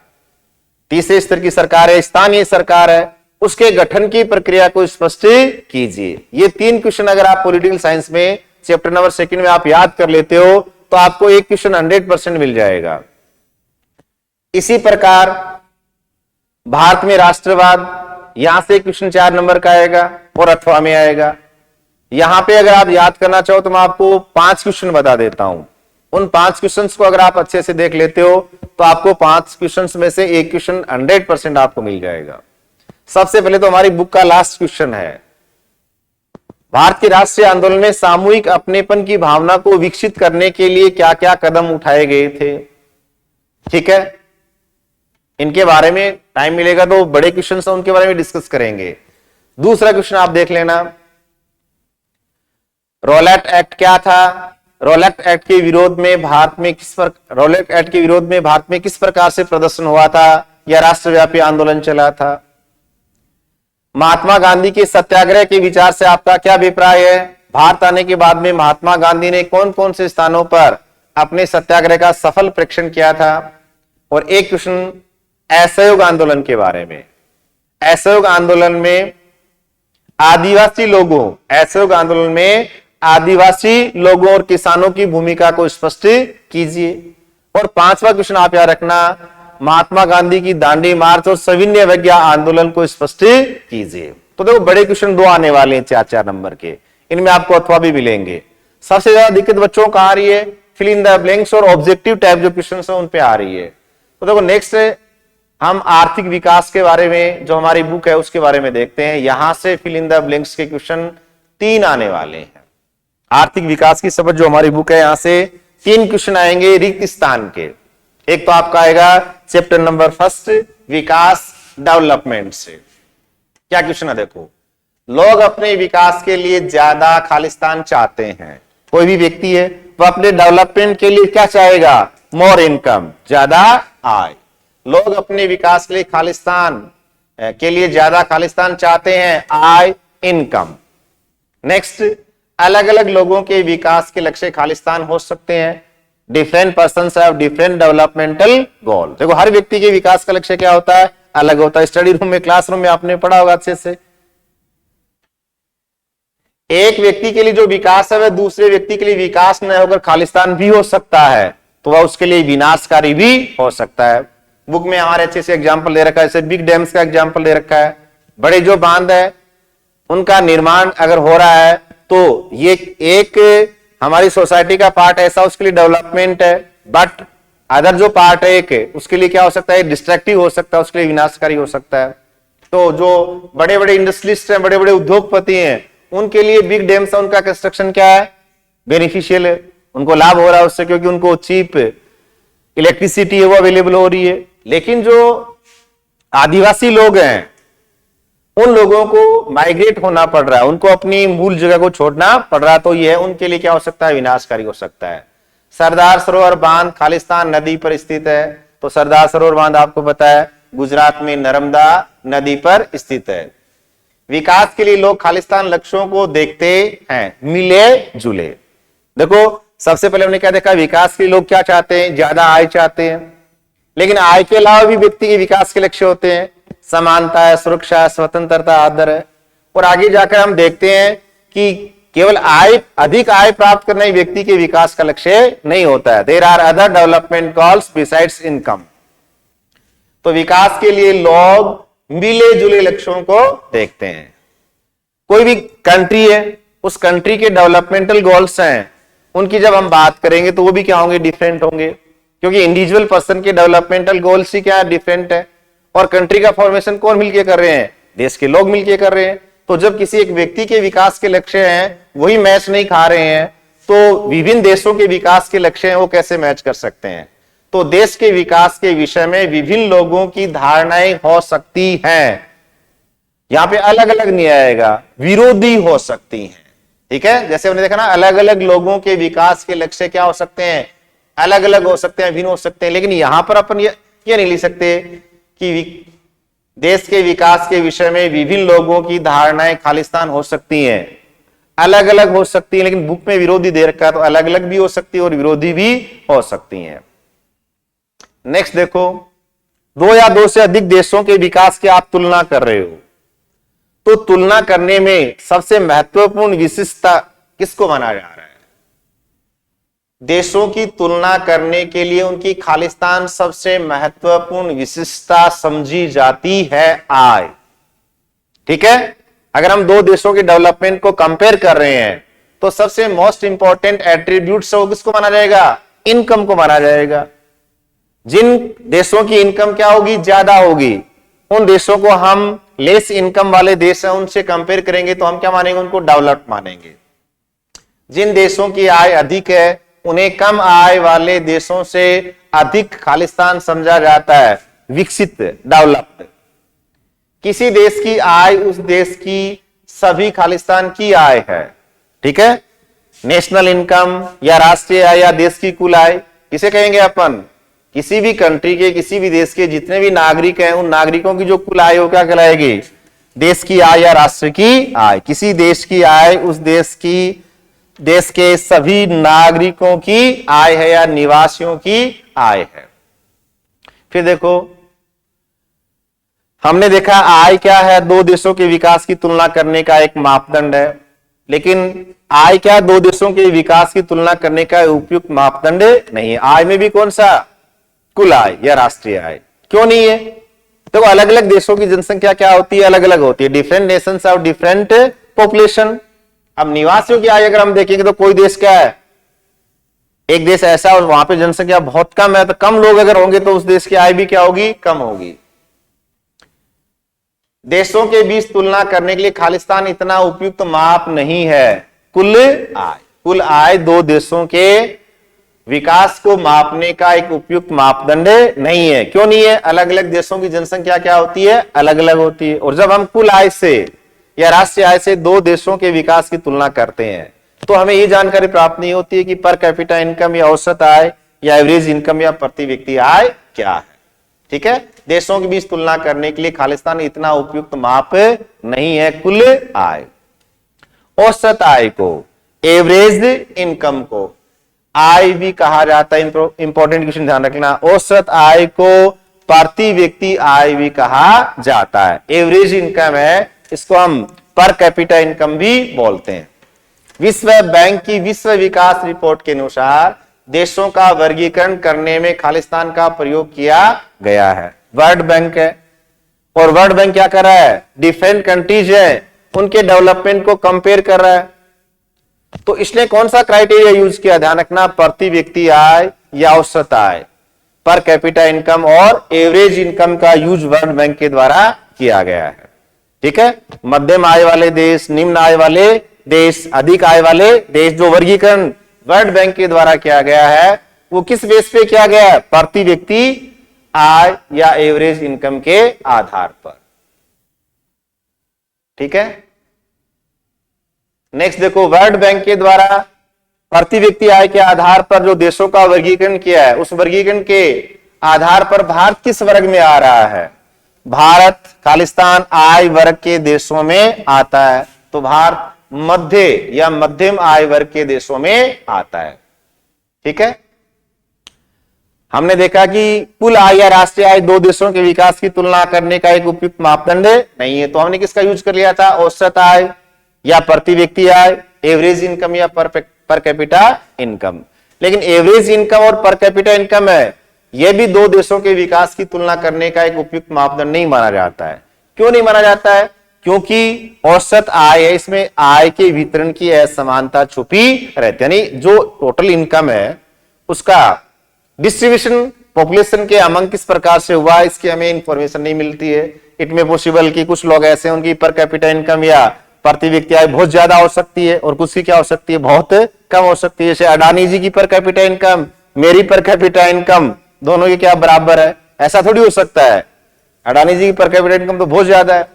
तीसरे स्तर की सरकार है, स्थानीय सरकार है, उसके गठन की प्रक्रिया को स्पष्ट कीजिए। ये 3 क्वेश्चन अगर आप पॉलिटिकल साइंस में चैप्टर नंबर 2 में आप याद कर लेते हो तो आपको एक क्वेश्चन 100% मिल जाएगा। इसी प्रकार भारत में राष्ट्रवाद, यहां से क्वेश्चन 4 नंबर का आएगा और 8वां में आएगा। यहां पे अगर आप याद करना चाहो तो मैं आपको 5 क्वेश्चन बता देता हूं। उन 5 क्वेश्चंस को अगर आप अच्छे से देख लेते हो तो आपको 5 क्वेश्चंस में से एक क्वेश्चन 100% आपको मिल जाएगा। सबसे पहले तो हमारी बुक का लास्ट क्वेश्चन है, भारत के राष्ट्रीय आंदोलन में सामूहिक अपनेपन की भावना को विकसित करने के लिए क्या क्या कदम उठाए गए थे। ठीक है, इनके बारे में टाइम मिलेगा तो बड़े क्वेश्चन हैं उनके बारे में डिस्कस करेंगे। दूसरा क्वेश्चन आप देख लेना, रॉलेट एक्ट क्या था, रॉलेट एक्ट के विरोध में भारत में किस प्रकार से प्रदर्शन हुआ था या राष्ट्रव्यापी आंदोलन चला था। महात्मा गांधी के सत्याग्रह के विचार से आपका क्या अभिप्राय है, भारत आने के बाद में महात्मा गांधी ने कौन कौन से स्थानों पर अपने सत्याग्रह का सफल प्रेक्षण किया था। और एक क्वेश्चन असहयोग आंदोलन के बारे में, असहयोग आंदोलन में आदिवासी लोगों और किसानों की भूमिका को स्पष्ट कीजिए। और 5वां क्वेश्चन आप याद रखना, महात्मा गांधी की दांडी मार्च और सविनय अवज्ञा आंदोलन को स्पष्ट कीजिए। तो देखो बड़े क्वेश्चन 2 आने वाले हैं 4-4 नंबर के, इनमें आपको अथवा भी मिलेंगे। सबसे ज्यादा दिक्कत बच्चों को आ रही है फिल इन द ब्लैंक्स और ऑब्जेक्टिव टाइप जो क्वेश्चन है उन पे आ रही है। तो देखो नेक्स्ट हम आर्थिक विकास के बारे में जो हमारी बुक है उसके बारे में देखते हैं। यहां से फिल इन द ब्लैंक्स के क्वेश्चन 3 आने वाले हैं। आर्थिक विकास की समझ जो हमारी बुक है यहां से 3 क्वेश्चन आएंगे रिक्त स्थान के। एक तो आपका आएगा चैप्टर नंबर 1 विकास डेवलपमेंट से। क्या क्वेश्चन है देखो, लोग अपने विकास के लिए ज्यादा खालिस्तान चाहते हैं। कोई भी व्यक्ति है वो अपने डेवलपमेंट के लिए क्या चाहेगा, मोर इनकम, ज्यादा आय। लोग अपने विकास के लिए ज्यादा खालिस्तान चाहते हैं, आय, इनकम। नेक्स्ट, अलग अलग लोगों के विकास के लक्ष्य खालिस्तान हो सकते हैं। Different persons have different developmental goal. देखो हर व्यक्ति के विकास का लक्ष्य क्या होता है, अलग होता है। स्टडी रूम में, क्लासरूम में आपने पढ़ा होगा अच्छे से। एक व्यक्ति के लिए जो विकास है वह दूसरे व्यक्ति के लिए विकास न होकर खालिस्तान भी हो सकता है, तो वह उसके लिए विनाशकारी भी हो सकता है। बुक में हमारे अच्छे से एग्जाम्पल दे रखा है, जैसे बिग डैम्स का एग्जाम्पल दे रखा है। बड़े जो बांध है उनका निर्माण अगर हो रहा है तो ये एक हमारी सोसाइटी का पार्ट ऐसा उसके लिए डेवलपमेंट है, बट अदर जो पार्ट है एक उसके लिए क्या हो सकता है, डिस्ट्रक्टिव हो सकता है, उसके लिए विनाशकारी हो सकता है। तो जो बड़े बड़े इंडस्ट्रियलिस्ट हैं, बड़े बड़े उद्योगपति हैं, उनके लिए बिग डैम्स उनका कंस्ट्रक्शन क्या है, बेनिफिशियल है, उनको लाभ हो रहा है उससे, क्योंकि उनको चीप इलेक्ट्रिसिटी है वो अवेलेबल हो रही है। लेकिन जो आदिवासी लोग हैं उन लोगों को माइग्रेट होना पड़ रहा है, उनको अपनी मूल जगह को छोड़ना पड़ रहा है, तो यह उनके लिए क्या हो सकता है, विनाशकारी हो सकता है। सरदार सरोवर बांध खालिस्तान नदी पर स्थित है, तो सरदार सरोवर बांध आपको पता है गुजरात में नर्मदा नदी पर स्थित है। विकास के लिए लोग खालिस्तान लक्ष्यों को देखते हैं, मिले जुले। देखो सबसे पहले हमने क्या देखा, विकास के लिए लोग क्या चाहते हैं, ज्यादा आय चाहते हैं। लेकिन आय के अलावा भी व्यक्ति के विकास के लक्ष्य होते हैं, समानता है, सुरक्षा है, स्वतंत्रता, आदर है। और आगे जाकर हम देखते हैं कि केवल अधिक आय प्राप्त करना ही व्यक्ति के विकास का लक्ष्य नहीं होता है। There are other development goals besides income. तो विकास के लिए लोग मिले जुले लक्ष्यों को देखते हैं। कोई भी कंट्री है, उस कंट्री के डेवलपमेंटल गोल्स हैं, उनकी जब हम बात करेंगे तो वो भी क्या होंगे, डिफरेंट होंगे, क्योंकि इंडिविजुअल पर्सन के डेवलपमेंटल गोल्स ही क्या डिफरेंट है। और कंट्री का फॉर्मेशन कौन मिलके कर रहे हैं, देश के लोग मिलके कर रहे हैं। तो जब किसी एक व्यक्ति के विकास के लक्ष्य हैं वही मैच नहीं खा रहे हैं, तो विभिन्न देशों के विकास के लक्ष्य हैं वो कैसे मैच कर सकते हैं। तो देश के विकास के विषय में विभिन्न लोगों की धारणाएं हो सकती हैं, यहां पे अलग अलग नहीं आएगा, विरोधी हो सकती हैं। ठीक है, जैसे हमने देखा ना, अलग अलग लोगों के विकास के लक्ष्य क्या हो सकते हैं, अलग अलग हो सकते हैं, भिन्न हो सकते हैं। लेकिन यहां पर अपन ये नहीं लिख सकते कि देश के विकास के विषय में विभिन्न लोगों की धारणाएं खालिस्तान हो सकती हैं, अलग अलग हो सकती है। लेकिन बुक में विरोधी दे रखा है, तो अलग अलग भी हो सकती है और विरोधी भी हो सकती हैं। नेक्स्ट देखो, 2 या 2 से अधिक देशों के विकास की आप तुलना कर रहे हो। तो तुलना करने में सबसे महत्वपूर्ण विशिष्टता किसको माना जा रहा है? देशों की तुलना करने के लिए उनकी खालिस्तान सबसे महत्वपूर्ण विशिष्टता समझी जाती है आय। ठीक है, अगर हम दो देशों के डेवलपमेंट को कंपेयर कर रहे हैं तो सबसे मोस्ट इंपॉर्टेंट एट्रीब्यूट्स वो किसको माना जाएगा? इनकम को माना जाएगा। जिन देशों की इनकम क्या होगी? ज्यादा होगी। उन देशों को हम लेस इनकम वाले देश हैं उनसे कंपेयर करेंगे तो हम क्या मानेंगे? उनको डेवलप्ड मानेंगे। जिन देशों की आय अधिक है उन्हें कम आय वाले देशों से अधिक खालिस्तान समझा जाता है, विकसित, डेवलप्ड। किसी देश की आय उस देश की सभी खालिस्तान की आय है। ठीक है, नेशनल इनकम या राष्ट्रीय आय या देश की कुल आय किसे कहेंगे अपन? किसी भी कंट्री के, किसी भी देश के जितने भी नागरिक हैं उन नागरिकों की जो कुल आय हो क्या कहलाएगी? देश की आय या राष्ट्र की आय। किसी देश की आय उस देश के सभी नागरिकों की आय है या निवासियों की आय है। फिर देखो, हमने देखा आय क्या है? दो देशों के विकास की तुलना करने का एक मापदंड है। लेकिन आय क्या दो देशों के विकास की तुलना करने का उपयुक्त मापदंड नहीं है। आय में भी कौन सा? कुल आय या राष्ट्रीय आय। क्यों नहीं है? तो अलग अलग देशों की जनसंख्या क्या होती है? अलग अलग होती है। Different Nations of different population. अब निवासियों की आय अगर हम देखेंगे तो कोई देश क्या है? एक देश ऐसा और वहां पे जनसंख्या बहुत कम है, तो कम लोग अगर होंगे तो उस देश की आय भी क्या होगी? कम होगी। देशों के बीच तुलना करने के लिए खालिस्तान इतना उपयुक्त माप नहीं है। कुल आय, कुल आय दो देशों के विकास को मापने का एक उपयुक्त मापदंड नहीं है। क्यों नहीं है? अलग अलग देशों की जनसंख्या क्या होती है? अलग अलग होती है। और जब हम कुल आय से या राष्ट्रीय आय से दो देशों के विकास की तुलना करते हैं तो हमें यह जानकारी प्राप्त नहीं होती है कि पर कैपिटा इनकम या औसत आय या एवरेज इनकम या प्रति व्यक्ति आय क्या है। ठीक है, देशों के बीच तुलना करने के लिए खालिस्तान इतना उपयुक्त माप नहीं है। कुल आय, औसत आय को, एवरेज इनकम को आय भी कहा जाता है। इंपॉर्टेंट क्वेश्चन ध्यान रखना। औसत आय को प्रति व्यक्ति आय भी कहा जाता है। एवरेज इनकम है, इसको हम पर कैपिटा इनकम भी बोलते हैं। विश्व बैंक की विश्व विकास रिपोर्ट के अनुसार देशों का वर्गीकरण करने में खालिस्तान का प्रयोग किया गया है। वर्ल्ड बैंक है और वर्ल्ड बैंक क्या कर रहा है? डिफरेंट कंट्रीज है उनके डेवलपमेंट को कंपेयर कर रहा है। तो इसने कौन सा क्राइटेरिया यूज किया? ध्यान रखना, प्रति व्यक्ति आय या औसत आय, पर कैपिटा इनकम और एवरेज इनकम का यूज वर्ल्ड बैंक के द्वारा किया गया है। ठीक है, मध्यम आय वाले देश, निम्न आय वाले देश, अधिक आय वाले देश, जो वर्गीकरण वर्ल्ड बैंक के द्वारा किया गया है वो किस बेस पे किया गया है? प्रति व्यक्ति आय या एवरेज इनकम के आधार पर। ठीक है, नेक्स्ट देखो, वर्ल्ड बैंक के द्वारा प्रति व्यक्ति आय के आधार पर जो देशों का वर्गीकरण किया है उस वर्गीकरण के आधार पर भारत किस वर्ग में आ रहा है? भारत, खालिस्तान आय वर्ग के देशों में आता है। तो भारत मध्य या मध्यम आय वर्ग के देशों में आता है। ठीक है, हमने देखा कि कुल आय या राष्ट्रीय आय दो देशों के विकास की तुलना करने का एक उपयुक्त मापदंड नहीं है। तो हमने किसका यूज कर लिया था? औसत आय या प्रति व्यक्ति आय, एवरेज इनकम या पर कैपिटा इनकम। लेकिन एवरेज इनकम और पर कैपिटा इनकम है, यह भी दो देशों के विकास की तुलना करने का एक उपयुक्त मापदंड नहीं माना जाता है। क्यों नहीं माना जाता है? क्योंकि औसत आय है, इसमें आय के वितरण की असमानता छुपी रहती है। यानी जो टोटल इनकम है उसका डिस्ट्रीब्यूशन पॉपुलेशन के अमंग किस प्रकार से हुआ इसकी हमें इंफॉर्मेशन नहीं मिलती है। इट में पॉसिबल कि कुछ लोग ऐसे हैं उनकी पर कैपिटा इनकम या प्रति व्यक्ति आय बहुत ज्यादा हो सकती है और कुछ की क्या हो सकती है? बहुत कम हो सकती है। जैसे अडानी जी की पर कैपिटा इनकम, मेरी पर कैपिटा इनकम दोनों की क्या बराबर है? ऐसा थोड़ी हो सकता है। अडानी जी की पर कैपिटा इनकम तो बहुत ज्यादा है।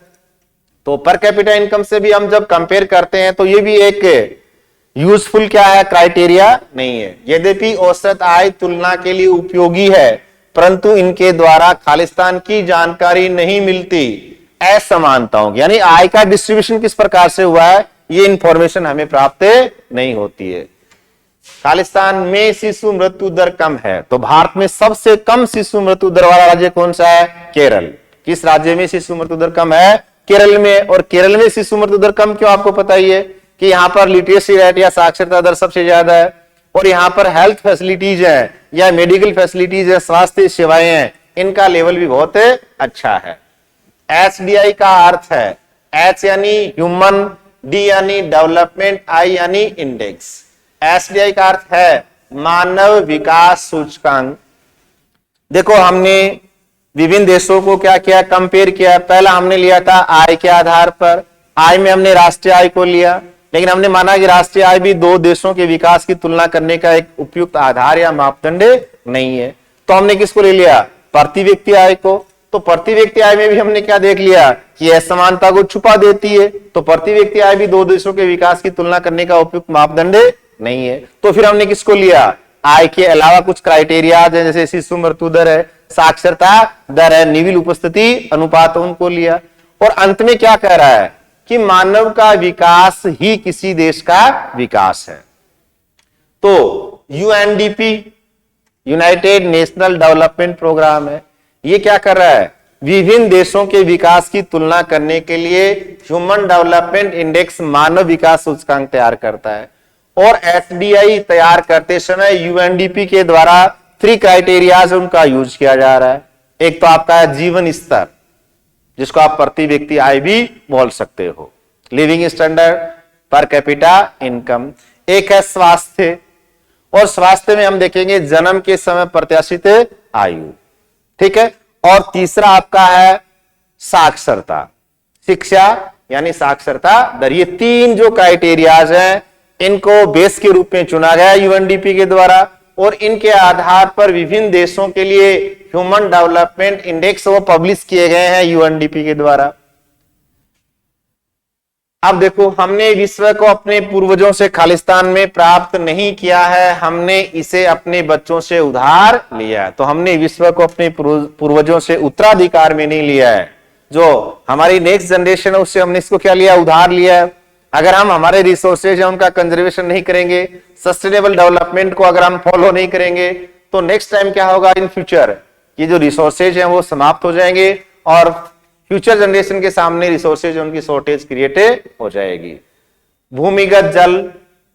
तो पर कैपिटा इनकम से भी हम जब कंपेयर करते हैं तो ये भी एक यूजफुल क्या है? क्राइटेरिया नहीं है। यद्यपि औसत आय तुलना के लिए उपयोगी है परंतु इनके द्वारा खालिस्तान की जानकारी नहीं मिलती असमानताओं की, यानी आय का डिस्ट्रीब्यूशन किस प्रकार से हुआ है ये इंफॉर्मेशन हमें प्राप्त नहीं होती है। खालिस्तान में शिशु मृत्यु दर कम है, तो भारत में सबसे कम शिशु मृत्यु दर वाला राज्य कौन सा है? केरल। किस राज्य में शिशु मृत्यु दर कम है? केरल में, और केरल में शिशु मृत्यु दर कम क्यों? आपको पता ही है कि यहाँ पर लिटरेसी रेट या साक्षरता दर सबसे ज्यादा है, और यहाँ पर हेल्थ फैसिलिटीज है या मेडिकल फैसिलिटीज है, स्वास्थ्य सेवाएं हैं, इनका लेवल भी बहुत अच्छा है। एचडीआई का अर्थ है, एच यानी ह्यूमन, डी यानी डेवलपमेंट, आई यानी इंडेक्स। एचडीआई का अर्थ है मानव विकास सूचकांक। देखो हमने विभिन्न देशों को क्या किया, कंपेयर किया। पहला हमने लिया था आय के आधार पर, आय में हमने राष्ट्रीय आय को लिया, लेकिन हमने माना कि राष्ट्रीय आय भी दो देशों के विकास की तुलना करने का एक उपयुक्त आधार या मापदंड नहीं है। तो हमने किसको ले लिया? प्रति व्यक्ति आय को। तो प्रति व्यक्ति आय में भी हमने क्या देख लिया कि असमानता को छुपा देती है, तो प्रति व्यक्ति आय भी दो देशों के विकास की तुलना करने का उपयुक्त मापदंड नहीं है। तो फिर हमने किसको लिया? आय के अलावा कुछ क्राइटेरिया है, जैसे शिशु मृत्यु दर है, साक्षरता दर है, निविल उपस्थिति अनुपात, उनको लिया। और अंत में क्या कह रहा है कि मानव का विकास ही किसी देश का विकास है। तो UNDP, United National Development Programme है, ये क्या कर रहा है? विभिन्न देशों के विकास की तुलना करने के लिए ह्यूमन डेवलपमेंट इंडेक्स, मानव विकास सूचकांक तैयार करता है। और एचडीआई तैयार करते समय यूएनडीपी के द्वारा 3 क्राइटेरियाज उनका यूज किया जा रहा है। एक तो आपका है जीवन स्तर, जिसको आप प्रति व्यक्ति आय भी बोल सकते हो, living standard, per capita income. एक है स्वास्थ्य, और स्वास्थ्य में हम देखेंगे जन्म के समय प्रत्याशित आयु, ठीक है। और तीसरा आपका है साक्षरता, शिक्षा यानी साक्षरता दर। ये 3 जो क्राइटेरियाज हैं, इनको बेस के रूप में चुना गया यूएनडीपी के द्वारा, और इनके आधार पर विभिन्न देशों के लिए ह्यूमन डेवलपमेंट इंडेक्स वो पब्लिश किए गए हैं यूएनडीपी के द्वारा। अब देखो, हमने विश्व को अपने पूर्वजों से खालिस्तान में प्राप्त नहीं किया है, हमने इसे अपने बच्चों से उधार लिया है। तो हमने विश्व को अपने पूर्वजों से उत्तराधिकार में नहीं लिया है, जो हमारी नेक्स्ट जनरेशन है उससे हमने इसको क्या लिया? उधार लिया है। अगर हम हमारे रिसोर्सेज है उनका कंजर्वेशन नहीं करेंगे, सस्टेनेबल डेवलपमेंट को अगर हम फॉलो नहीं करेंगे, तो नेक्स्ट टाइम क्या होगा? इन फ्यूचर ये जो रिसोर्सेज हैं वो समाप्त हो जाएंगे, और फ्यूचर जनरेशन के सामने रिसोर्सेज उनकी शॉर्टेज क्रिएट हो जाएगी। भूमिगत जल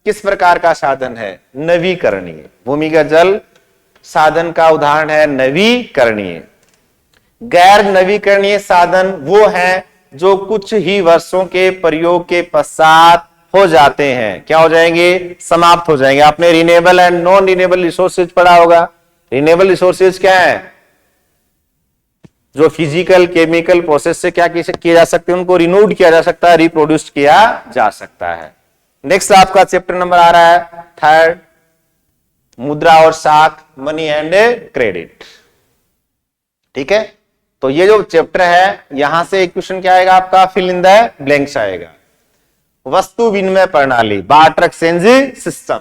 किस प्रकार का साधन है? नवीकरणीय। भूमिगत जल साधन का उदाहरण है नवीकरणीय। गैर नवीकरणीय साधन वो है जो कुछ ही वर्षों के प्रयोग के पश्चात हो जाते हैं। क्या हो जाएंगे? समाप्त हो जाएंगे। आपने renewable and non renewable resources पढ़ा होगा। रिन्यूएबल रिसोर्सेज क्या है? जो फिजिकल केमिकल प्रोसेस से क्या किए जा सकते हैं, उनको रिन्यूड किया जा सकता है, रिप्रोड्यूस किया जा सकता है। नेक्स्ट आपका चैप्टर नंबर आ रहा है 3rd, मुद्रा और साख, मनी एंड क्रेडिट। ठीक है, तो ये जो चैप्टर है, यहां से एक क्वेश्चन क्या आएगा आपका? फिल इन द ब्लैंक्स आएगा। वस्तु विनिमय प्रणाली, बार्टर एक्सचेंज सिस्टम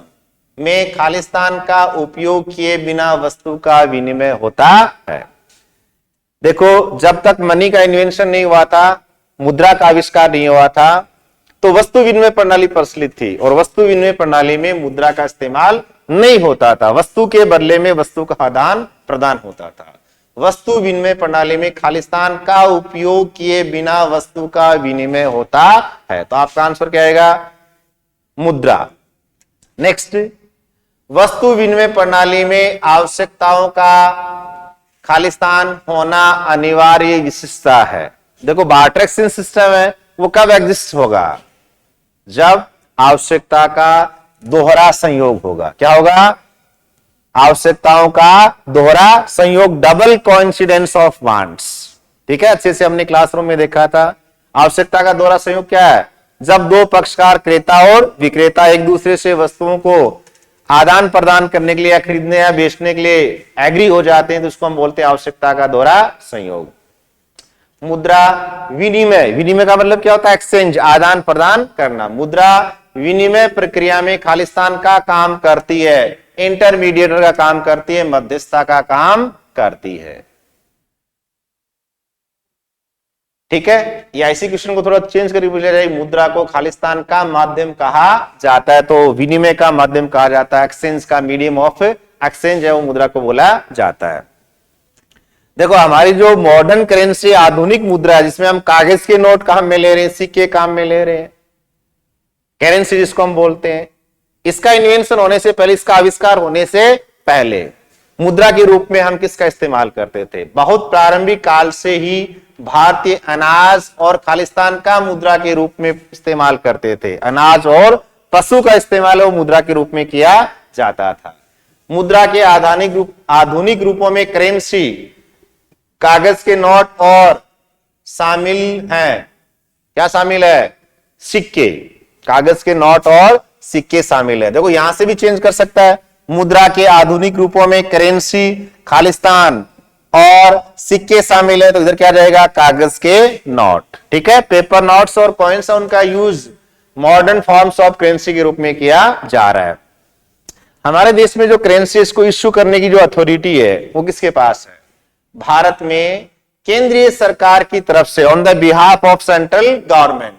में खालिस्तान का उपयोग किए बिना वस्तु का विनिमय होता है। देखो, जब तक मनी का इन्वेंशन नहीं हुआ था, मुद्रा का आविष्कार नहीं हुआ था, तो वस्तु विनिमय प्रणाली प्रचलित थी, और वस्तु विनिमय प्रणाली में मुद्रा का इस्तेमाल नहीं होता था। वस्तु के बदले में वस्तु का आदान प्रदान होता था। वस्तु विनिमय प्रणाली में खालिस्तान का उपयोग किए बिना वस्तु का विनिमय होता है। तो आपका आंसर क्या आएगा? मुद्रा। नेक्स्ट, वस्तु विनिमय प्रणाली में आवश्यकताओं का खालिस्तान होना अनिवार्य विशेषता है। देखो, बार्टर एक्सचेंज सिस्टम है, वो कब एग्जिस्ट होगा? जब आवश्यकता का दोहरा संयोग होगा। क्या होगा? आवश्यकताओं का दोहरा संयोग, डबल कोइंसिडेंस ऑफ वांट्स। ठीक है, अच्छे से हमने क्लासरूम में देखा था। आवश्यकता का दोहरा संयोग क्या है? जब दो पक्षकार क्रेता और विक्रेता एक दूसरे से वस्तुओं को आदान प्रदान करने के लिए या खरीदने या बेचने के लिए एग्री हो जाते हैं, तो उसको हम बोलते हैं आवश्यकता का दोहरा संयोग। मुद्रा विनिमय, विनिमय का मतलब क्या होता है? एक्सचेंज, आदान प्रदान करना। मुद्रा विनिमय प्रक्रिया में खालिस्तान का काम करती है, इंटरमीडिएटर का काम करती है, मध्यस्थता का काम करती है। ठीक है, या इसी क्वेश्चन को थोड़ा चेंज करके पूछा जाए, मुद्रा को खालिस्तान का माध्यम कहा जाता है, तो विनिमय का माध्यम कहा जाता है, एक्सचेंज का मीडियम ऑफ एक्सचेंज है वो मुद्रा को बोला जाता है। देखो हमारी जो मॉडर्न करेंसी आधुनिक मुद्रा है, जिसमें हम कागज के नोट काम में ले रहे हैं, सिक्के काम में ले रहे हैं, करेंसी जिसको हम बोलते हैं, इसका इन्वेंशन होने से पहले, इसका आविष्कार होने से पहले मुद्रा के रूप में हम किसका इस्तेमाल करते थे? बहुत प्रारंभिक काल से ही भारतीय अनाज और खालिस्तान का मुद्रा के रूप में इस्तेमाल करते थे। अनाज और पशु का इस्तेमाल वो मुद्रा के रूप में किया जाता था। मुद्रा के आधुनिक रूपों में करेंसी, कागज के नोट और शामिल हैं। क्या शामिल है? सिक्के। कागज के नोट और सिक्के शामिल है। देखो यहां से भी चेंज कर सकता है। मुद्रा के आधुनिक रूपों में करेंसी, खालिस्तान और सिक्के शामिल है, तो इधर क्या जाएगा? कागज के नोट। ठीक है, पेपर नोट्स और कॉइन्स, उनका use modern forms of currency के रूप में किया जा रहा है। हमारे देश में जो करेंसी, इसको इश्यू करने की जो अथॉरिटी है वो किसके पास है? भारत में केंद्रीय सरकार की तरफ से on the behalf of central government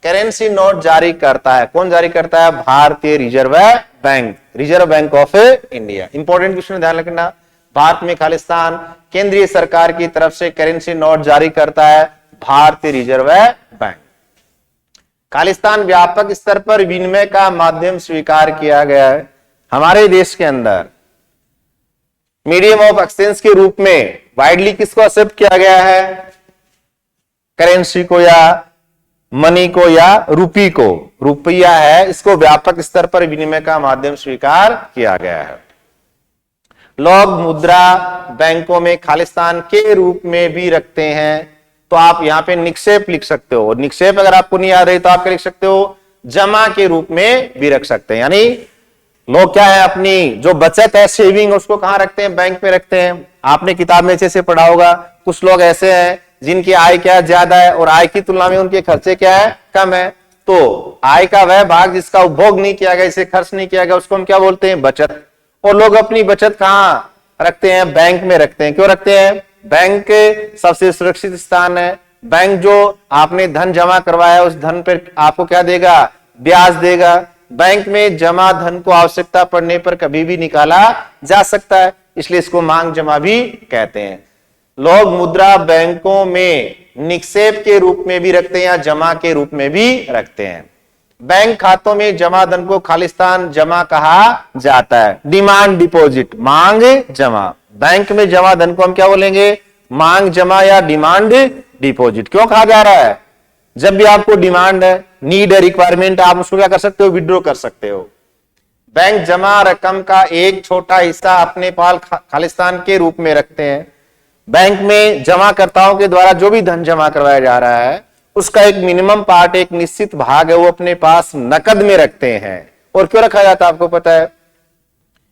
currency note जारी करता है। कौन जारी करता है? भारतीय reserve bank, reserve bank of India. Important question ध्यान रखना। भारत में खालिस्तान केंद्रीय सरकार की तरफ से करेंसी नोट जारी करता है भारतीय रिजर्व बैंक। खालिस्तान व्यापक स्तर पर विनिमय का माध्यम स्वीकार किया गया है। हमारे देश के अंदर मीडियम ऑफ एक्सचेंज के रूप में वाइडली किसको एक्सेप्ट किया गया है? करेंसी को या मनी को या रुपी को। रुपया है, इसको व्यापक स्तर पर विनिमय का माध्यम स्वीकार किया गया है। लोग मुद्रा बैंकों में खालिस्तान के रूप में भी रखते हैं। तो आप यहां पे निक्षेप लिख सकते हो। निक्षेप अगर आपको नहीं याद रही तो आप क्या लिख सकते हो? जमा के रूप में भी रख सकते हैं। यानी लोग क्या है, अपनी जो बचत है, सेविंग, उसको कहां रखते हैं? बैंक में रखते हैं। आपने किताब में अच्छे से पढ़ा होगा, कुछ लोग ऐसे हैं जिनकी आय क्या ज्यादा है और आय की तुलना में उनके खर्चे क्या है? कम है। तो आय का वह भाग जिसका उपभोग नहीं किया गया, इसे खर्च नहीं किया गया, उसको हम क्या बोलते हैं? बचत। और लोग अपनी बचत कहां रखते हैं? बैंक में रखते हैं। क्यों रखते हैं? बैंक सबसे सुरक्षित स्थान है। बैंक जो आपने धन जमा करवाया उस धन पर आपको क्या देगा? ब्याज देगा। बैंक में जमा धन को आवश्यकता पड़ने पर कभी भी निकाला जा सकता है, इसलिए इसको मांग जमा भी कहते हैं। लोग मुद्रा बैंकों में निक्षेप के रूप में भी रखते हैं या जमा के रूप में भी रखते हैं। बैंक खातों में जमा धन को खालिस्तान जमा कहा जाता है। डिमांड डिपॉजिट, मांग जमा। बैंक में जमा धन को हम क्या बोलेंगे? मांग जमा या डिमांड डिपॉजिट। क्यों कहा जा रहा है? जब भी आपको डिमांड है, नीड है, रिक्वायरमेंट, आप उसको क्या कर सकते हो? विड्रॉ कर सकते हो। बैंक जमा रकम का एक छोटा हिस्सा अपने पास खालिस्तान के रूप में रखते हैं। बैंक में जमाकर्ताओं के द्वारा जो भी धन जमा करवाया जा रहा है उसका एक मिनिमम पार्ट, एक निश्चित भाग है, वो अपने पास नकद में रखते हैं। और क्यों रखा जाता है आपको पता है?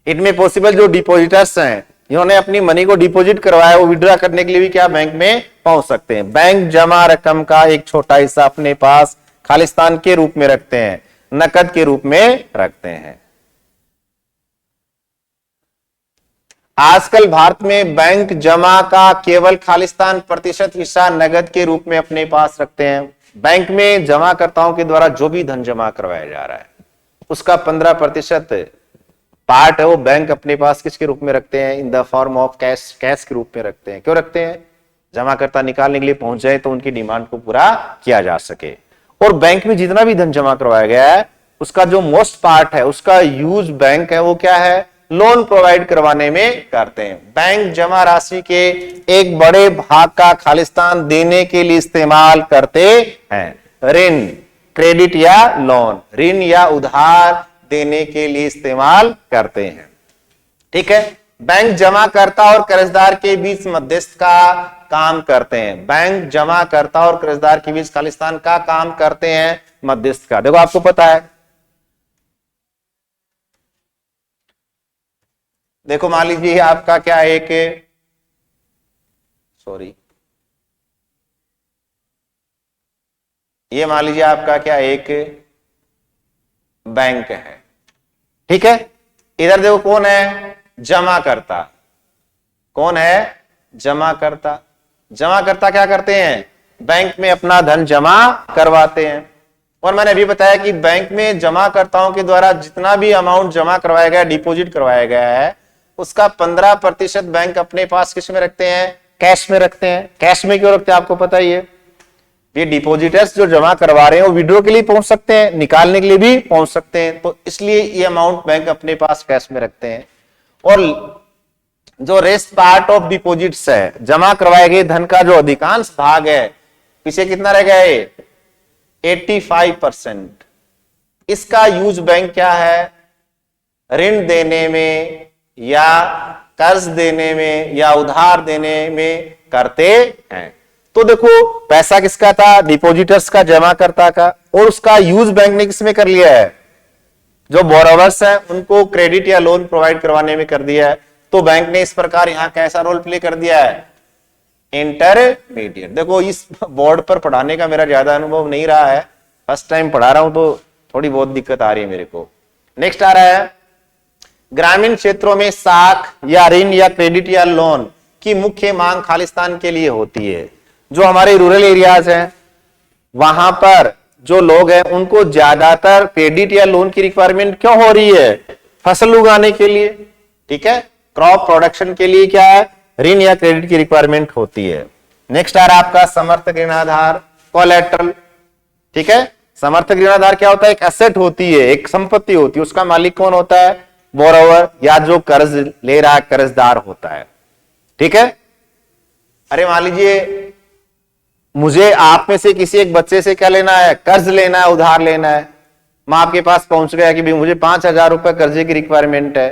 इट में पॉसिबल जो डिपॉजिटर्स हैं, इन्होंने अपनी मनी को डिपॉजिट करवाया, वो विड्रॉ करने के लिए भी क्या बैंक में पहुंच सकते हैं। बैंक जमा रकम का एक छोटा हिस्सा अपने पास खालिस्तान के रूप में रखते हैं, नकद के रूप में रखते हैं। आजकल भारत में बैंक जमा का केवल खालिस्तान प्रतिशत हिस्सा नगद के रूप में अपने पास रखते हैं। बैंक में जमाकर्ताओं के द्वारा जो भी धन जमा करवाया जा रहा है उसका 15% पार्ट है वो बैंक अपने पास किसके रूप में रखते हैं? In the form of cash, cash के रूप में रखते हैं। क्यों रखते हैं? जमाकर्ता निकालने के लिए पहुंच जाए तो उनकी डिमांड को पूरा किया जा सके। और बैंक में जितना भी धन जमा करवाया गया है उसका जो मोस्ट पार्ट है, उसका यूज बैंक है वो क्या है? लोन प्रोवाइड करवाने में करते हैं। बैंक जमा राशि के एक बड़े भाग का खालिस्तान देने के लिए इस्तेमाल करते हैं। ऋण, क्रेडिट या लोन, ऋण या उधार देने के लिए इस्तेमाल करते हैं। ठीक है, बैंक जमाकर्ता और कर्जदार के बीच मध्यस्थ का काम करते हैं। बैंक जमाकर्ता और कर्जदार के बीच खालिस्तान का काम करते हैं, मध्यस्थ का। देखो आपको पता है, देखो मान लीजिए आपका क्या एक, सॉरी, ये मान लीजिए आपका क्या एक बैंक है। ठीक है, इधर देखो कौन है? जमाकर्ता। कौन है? जमाकर्ता। जमाकर्ता क्या करते हैं? बैंक में अपना धन जमा करवाते हैं। और मैंने अभी बताया कि बैंक में जमाकर्ताओं के द्वारा जितना भी अमाउंट जमा करवाया गया, डिपॉजिट करवाया गया है, उसका 15% बैंक अपने पास किस में रखते हैं? कैश में रखते हैं। कैश में क्यों रखते हैं आपको पता ही है, ये डिपॉजिटर्स जो जमा करवा रहे हैं वो विड्रॉ के लिए पहुंच सकते हैं, निकालने के लिए भी पहुंच सकते हैं, तो इसलिए ये अमाउंट बैंक अपने पास कैश में रखते हैं। और जो रेस्ट पार्ट ऑफ डिपॉजिट्स है, जमा करवाए गए धन का जो अधिकांश भाग है, पीछे कितना रह गया है 85%, इसका यूज बैंक क्या है, ऋण देने में या कर्ज देने में या उधार देने में करते हैं। तो देखो पैसा किसका था, डिपॉजिटर्स का, जमा करता का, और उसका यूज बैंक ने किसमें कर लिया है, जो बोरोवर्स है उनको क्रेडिट या लोन प्रोवाइड करवाने में कर दिया है। तो बैंक ने इस प्रकार यहां कैसा रोल प्ले कर दिया है, इंटरमीडिएट। देखो इस बोर्ड पर पढ़ाने का मेरा ज्यादा अनुभव नहीं रहा है, फर्स्ट टाइम पढ़ा रहा हूं तो थोड़ी बहुत दिक्कत आ रही है मेरे को। नेक्स्ट आ रहा है, ग्रामीण क्षेत्रों में साख या ऋण या क्रेडिट या लोन की मुख्य मांग खालिस्तान के लिए होती है। जो हमारे रूरल एरियाज हैं वहां पर जो लोग हैं उनको ज्यादातर क्रेडिट या लोन की रिक्वायरमेंट क्यों हो रही है, फसल उगाने के लिए, ठीक है, क्रॉप प्रोडक्शन के लिए क्या है, ऋण या क्रेडिट की रिक्वायरमेंट होती है। नेक्स्ट आ रहा है आपका समर्थक ऋणाधार, कोलैटरल, ठीक है। समर्थक ऋणाधार क्या होता है, एक एसेट होती है, एक संपत्ति होती है, उसका मालिक कौन होता है, बोरोवर या जो कर्ज ले रहा है कर्जदार होता है, ठीक है। अरे मान लीजिए मुझे आप में से किसी एक बच्चे से क्या लेना है, कर्ज लेना है, उधार लेना है, मैं आपके पास पहुंच गया कि भाई मुझे 5,000 रुपए कर्जे की रिक्वायरमेंट है,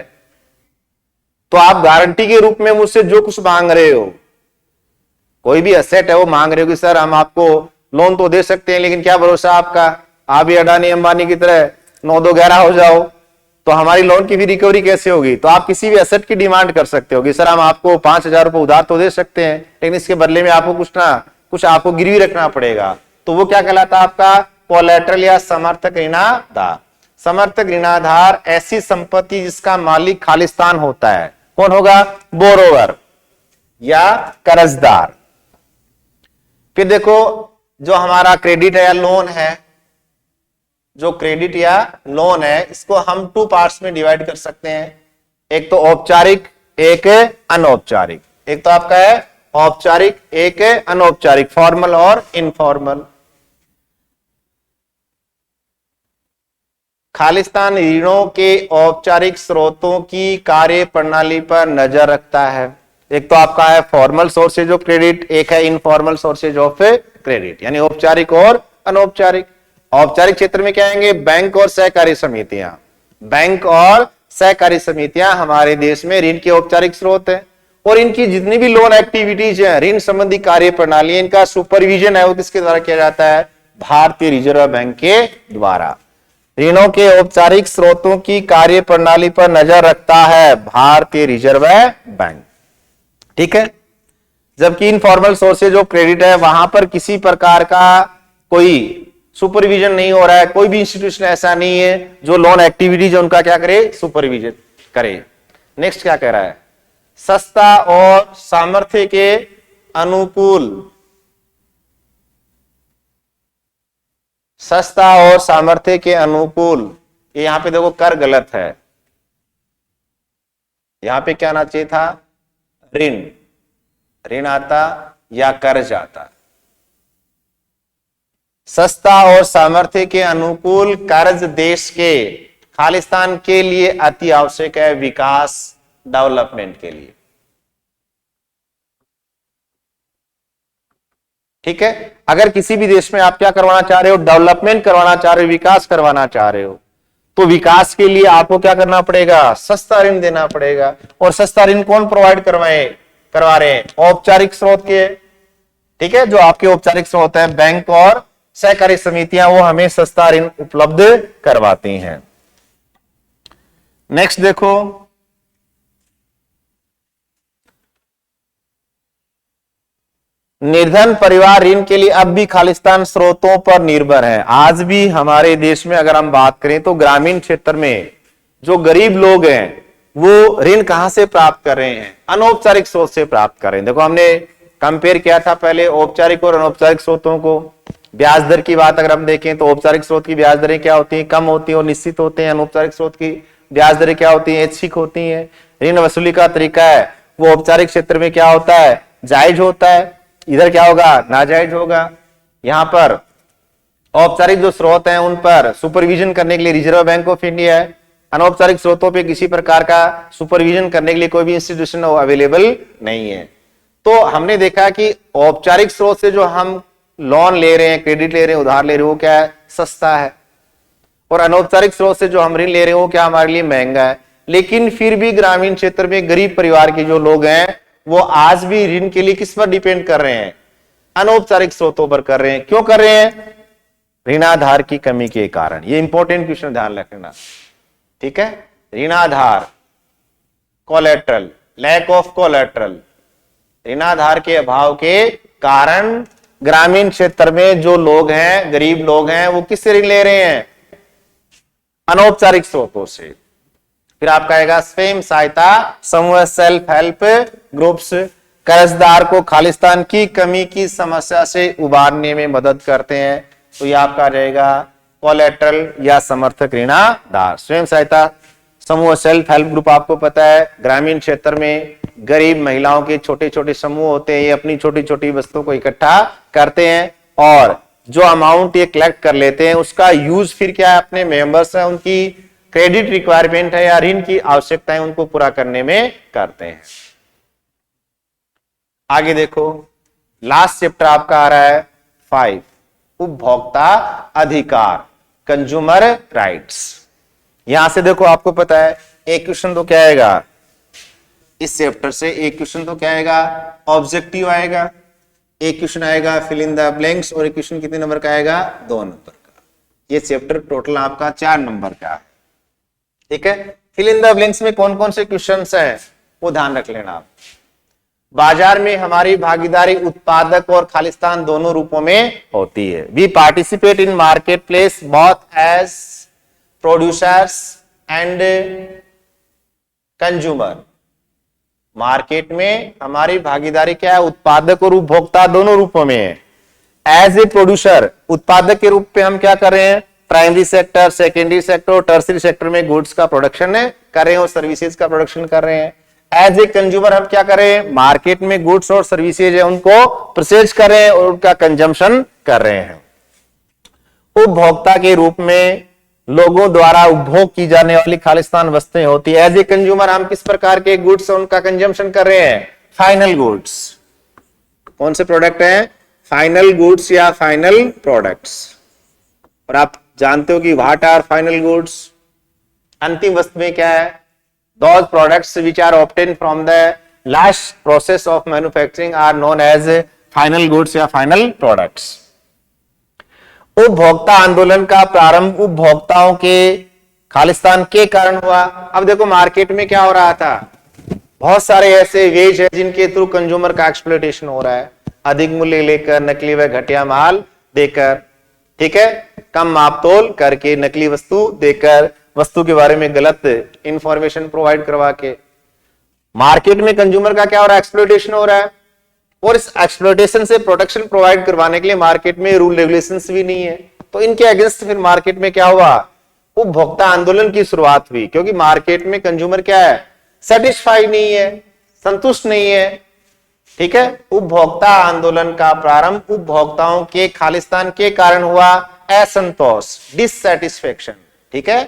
तो आप गारंटी के रूप में मुझसे जो कुछ मांग रहे हो, कोई भी एसेट है वो मांग रहे हो कि सर हम आपको लोन तो दे सकते हैं लेकिन क्या भरोसा आपका, आप भी अडानी अंबानी की तरह 9-2-11 हो जाओ तो हमारी लोन की भी रिकवरी कैसे होगी। तो आप किसी भी एसेट की डिमांड कर सकते हो कि सर हम आपको 5,000 रुपए उधार तो दे सकते हैं लेकिन इसके बदले में आपको कुछ आपको गिरवी रखना पड़ेगा। तो वो क्या कहलाता है आपका, कोलैटरल या समर्थक ऋणाधार। समर्थक ऋणाधार ऐसी संपत्ति जिसका मालिक खालिस्तान होता है, कौन होगा, बोरोवर या कर्जदार। फिर देखो जो हमारा क्रेडिट या लोन है, जो क्रेडिट या लोन है इसको हम 2 पार्ट्स में डिवाइड कर सकते हैं, एक तो औपचारिक एक अनौपचारिक। एक तो आपका है औपचारिक, एक है अनौपचारिक, फॉर्मल और इनफॉर्मल। खालिस्तान ऋणों के औपचारिक स्रोतों की कार्य प्रणाली पर नजर रखता है। एक तो आपका है फॉर्मल सोर्सेज ऑफ क्रेडिट, एक है इनफॉर्मल सोर्सेज ऑफ क्रेडिट, यानी औपचारिक और अनौपचारिक। औपचारिक क्षेत्र में क्या आएंगे, बैंक और सहकारी समितियां। बैंक और सहकारी समितियां हमारे देश में ऋण के औपचारिक स्रोत हैं और इनकी जितनी भी लोन एक्टिविटीज है, ऋण संबंधी कार्य प्रणाली, इनका सुपरविजन है वो किसके द्वारा किया जाता है, भारतीय रिजर्व बैंक के द्वारा। ऋणों के औपचारिक स्रोतों की कार्य प्रणाली पर नजर रखता है भारतीय रिजर्व बैंक, ठीक है। जबकि इनफॉर्मल सोर्सेज ऑफ क्रेडिट है वहां पर किसी प्रकार का कोई सुपरविजन नहीं हो रहा है, कोई भी इंस्टीट्यूशन ऐसा नहीं है जो लोन एक्टिविटीज उनका क्या करे, सुपरविजन करे। नेक्स्ट क्या कह रहा है, सस्ता और सामर्थ्य के अनुकूल, सस्ता और सामर्थ्य के अनुकूल। ये यहां पे देखो कर गलत है, यहां पे क्या आना चाहिए था, ऋण, ऋण आता या कर्ज आता। सस्ता और सामर्थ्य के अनुकूल कर्ज देश के खालिस्तान के लिए अति आवश्यक है, विकास डेवलपमेंट के लिए, ठीक है। अगर किसी भी देश में आप क्या करवाना चाह रहे हो, डेवलपमेंट करवाना चाह रहे हो, विकास करवाना चाह रहे हो, तो विकास के लिए आपको क्या करना पड़ेगा, सस्ता ऋण देना पड़ेगा। और सस्ता ऋण कौन प्रोवाइड करवा रहे हैं, औपचारिक स्रोत के, ठीक है। जो आपके औपचारिक स्रोत है बैंक और सहकारी समितियां, वो हमें सस्ता ऋण उपलब्ध करवाती हैं। नेक्स्ट देखो, निर्धन परिवार ऋण के लिए अब भी खालिस्तान स्रोतों पर निर्भर है। आज भी हमारे देश में अगर हम बात करें तो ग्रामीण क्षेत्र में जो गरीब लोग हैं वो ऋण कहां से प्राप्त कर रहे हैं, अनौपचारिक स्रोत से प्राप्त कर रहे हैं। देखो हमने कंपेयर किया था पहले औपचारिक और अनौपचारिक स्रोतों को। ब्याज दर की बात अगर हम देखें तो औपचारिक स्रोत की ब्याज दरें क्या होती हैं, कम होती हैं और निश्चित होते हैं। अनौपचारिक स्रोत की ब्याज दरें क्या होती हैं, ऐच्छिक होती हैं। ऋण वसूली का तरीका है वो औपचारिक क्षेत्र में क्या होता है, जायज होता है, इधर क्या होगा, नाजायज होगा। यहां पर औपचारिक जो स्रोत हैं उन पर सुपरविजन करने के लिए रिजर्व बैंक ऑफ इंडिया है, अनौपचारिक स्रोतों पे किसी प्रकार का सुपरविजन करने के लिए कोई भी इंस्टीट्यूशन अवेलेबल नहीं है। तो हमने देखा कि औपचारिक स्रोत से जो हम लोन ले रहे हैं, क्रेडिट ले रहे हैं, उधार ले रहे हो, क्या है, सस्ता है, और अनौपचारिक स्रोत से जो हम ऋण ले रहे हो क्या हमारे लिए महंगा है। लेकिन फिर भी ग्रामीण क्षेत्र में गरीब परिवार के जो लोग हैं वो आज भी ऋण के लिए किस पर डिपेंड कर रहे हैं, अनौपचारिक स्रोतों पर कर रहे हैं। क्यों कर रहे हैं, ऋणाधार की कमी के कारण। ये इंपॉर्टेंट क्वेश्चन ध्यान रखना, ठीक है। ऋणाधार, कोलेट्रल, लैक ऑफ कोलेट्रल, ऋणाधार के अभाव के कारण ग्रामीण क्षेत्र में जो लोग हैं, गरीब लोग हैं, वो किससे ऋण ले रहे हैं, अनौपचारिक स्रोतों से। फिर आपका आएगा स्वयं सहायता समूह, सेल्फ हेल्प ग्रुप्स, कर्जदार को खालिस्तान की कमी की समस्या से उबारने में मदद करते हैं। तो ये आपका रहेगा कोलेट्रल या समर्थक ऋणाधार। स्वयं सहायता समूह, सेल्फ हेल्प ग्रुप आपको पता है ग्रामीण क्षेत्र में गरीब महिलाओं के छोटे छोटे समूह होते हैं, ये अपनी छोटी छोटी वस्तुओं को इकट्ठा करते हैं और जो अमाउंट ये कलेक्ट कर लेते हैं उसका यूज फिर क्या है, अपने मेंबर्स है उनकी क्रेडिट रिक्वायरमेंट है या ऋण की आवश्यकताएं उनको पूरा करने में करते हैं। आगे देखो, लास्ट चैप्टर आपका आ रहा है 5, उपभोक्ता अधिकार, कंज्यूमर राइट्स। यहां से देखो आपको पता है एक क्वेश्चन तो क्या आएगा इस चैप्टर से, एक क्वेश्चन तो क्या आएगा, ऑब्जेक्टिव आएगा, एक क्वेश्चन आएगा फिल इन द ब्लैंक्स, और एक क्वेश्चन कितने नंबर का आएगा, 2 नंबर का। ये चैप्टर टोटल आपका 4 नंबर का, ठीक है। फिल इन द ब्लैंक्स में कौन कौन से क्वेश्चंस हैं वो ध्यान रख लेना आप। बाजार में हमारी भागीदारी उत्पादक और खालिस्तान दोनों रूपों में होती है। We participate in market place both as producers and consumer. Market में हमारी भागीदारी क्या है, उत्पादक और उपभोक्ता दोनों रूपों में है। एज ए प्रोड्यूसर, उत्पादक के रूप में हम क्या कर रहे हैं, प्राइमरी सेक्टर, सेकेंडरी सेक्टर और टर्सरी सेक्टर में गुड्स का प्रोडक्शन कर रहे हैं और सर्विसेज का प्रोडक्शन कर रहे हैं। एज ए कंज्यूमर हम क्या कर रहे हैं, मार्केट में गुड्स और सर्विसेज है उनको परचेज कर रहे हैं और उनका कंजम्पशन कर रहे हैं। उपभोक्ता के रूप में लोगों द्वारा उपभोग की जाने वाली खालिस्तान वस्तुएं होती है। एज ए कंज्यूमर हम किस प्रकार के गुड्स उनका कंजम्पशन कर रहे हैं, फाइनल गुड्स। कौन से प्रोडक्ट हैं, फाइनल गुड्स या फाइनल प्रोडक्ट्स। और आप जानते हो कि व्हाट आर फाइनल गुड्स, अंतिम वस्तुएं क्या है, those products which are obtained from the last process of manufacturing are known as final goods या final products। उपभोक्ता आंदोलन का प्रारंभ उपभोक्ताओं के खालिस्तान के कारण हुआ। अब देखो मार्केट में क्या हो रहा था, बहुत सारे ऐसे वेज है जिनके थ्रू कंज्यूमर का एक्सप्लॉयटेशन हो रहा है, अधिक मूल्य लेकर, नकली व घटिया माल देकर, ठीक है, कम मापतोल करके, नकली वस्तु देकर, वस्तु के बारे में गलत इंफॉर्मेशन प्रोवाइड करवा के मार्केट में कंज्यूमर का क्या हो रहा है, एक्सप्लॉयटेशन हो रहा है। और इस एक्सप्लॉयटेशन से प्रोटेक्शन प्रोवाइड करवाने के लिए मार्केट में रूल रेगुलेशंस भी नहीं है। तो इनके अगेंस्ट फिर मार्केट में क्या हुआ, उपभोक्ता आंदोलन की शुरुआत हुई, क्योंकि मार्केट में कंज्यूमर क्या है, सेटिस्फाई नहीं है, संतुष्ट नहीं है, ठीक है। उपभोक्ता आंदोलन का प्रारंभ उपभोक्ताओं के खालिस्तान के कारण हुआ, असंतोष, डिससैटिस्फैक्शन, ठीक है,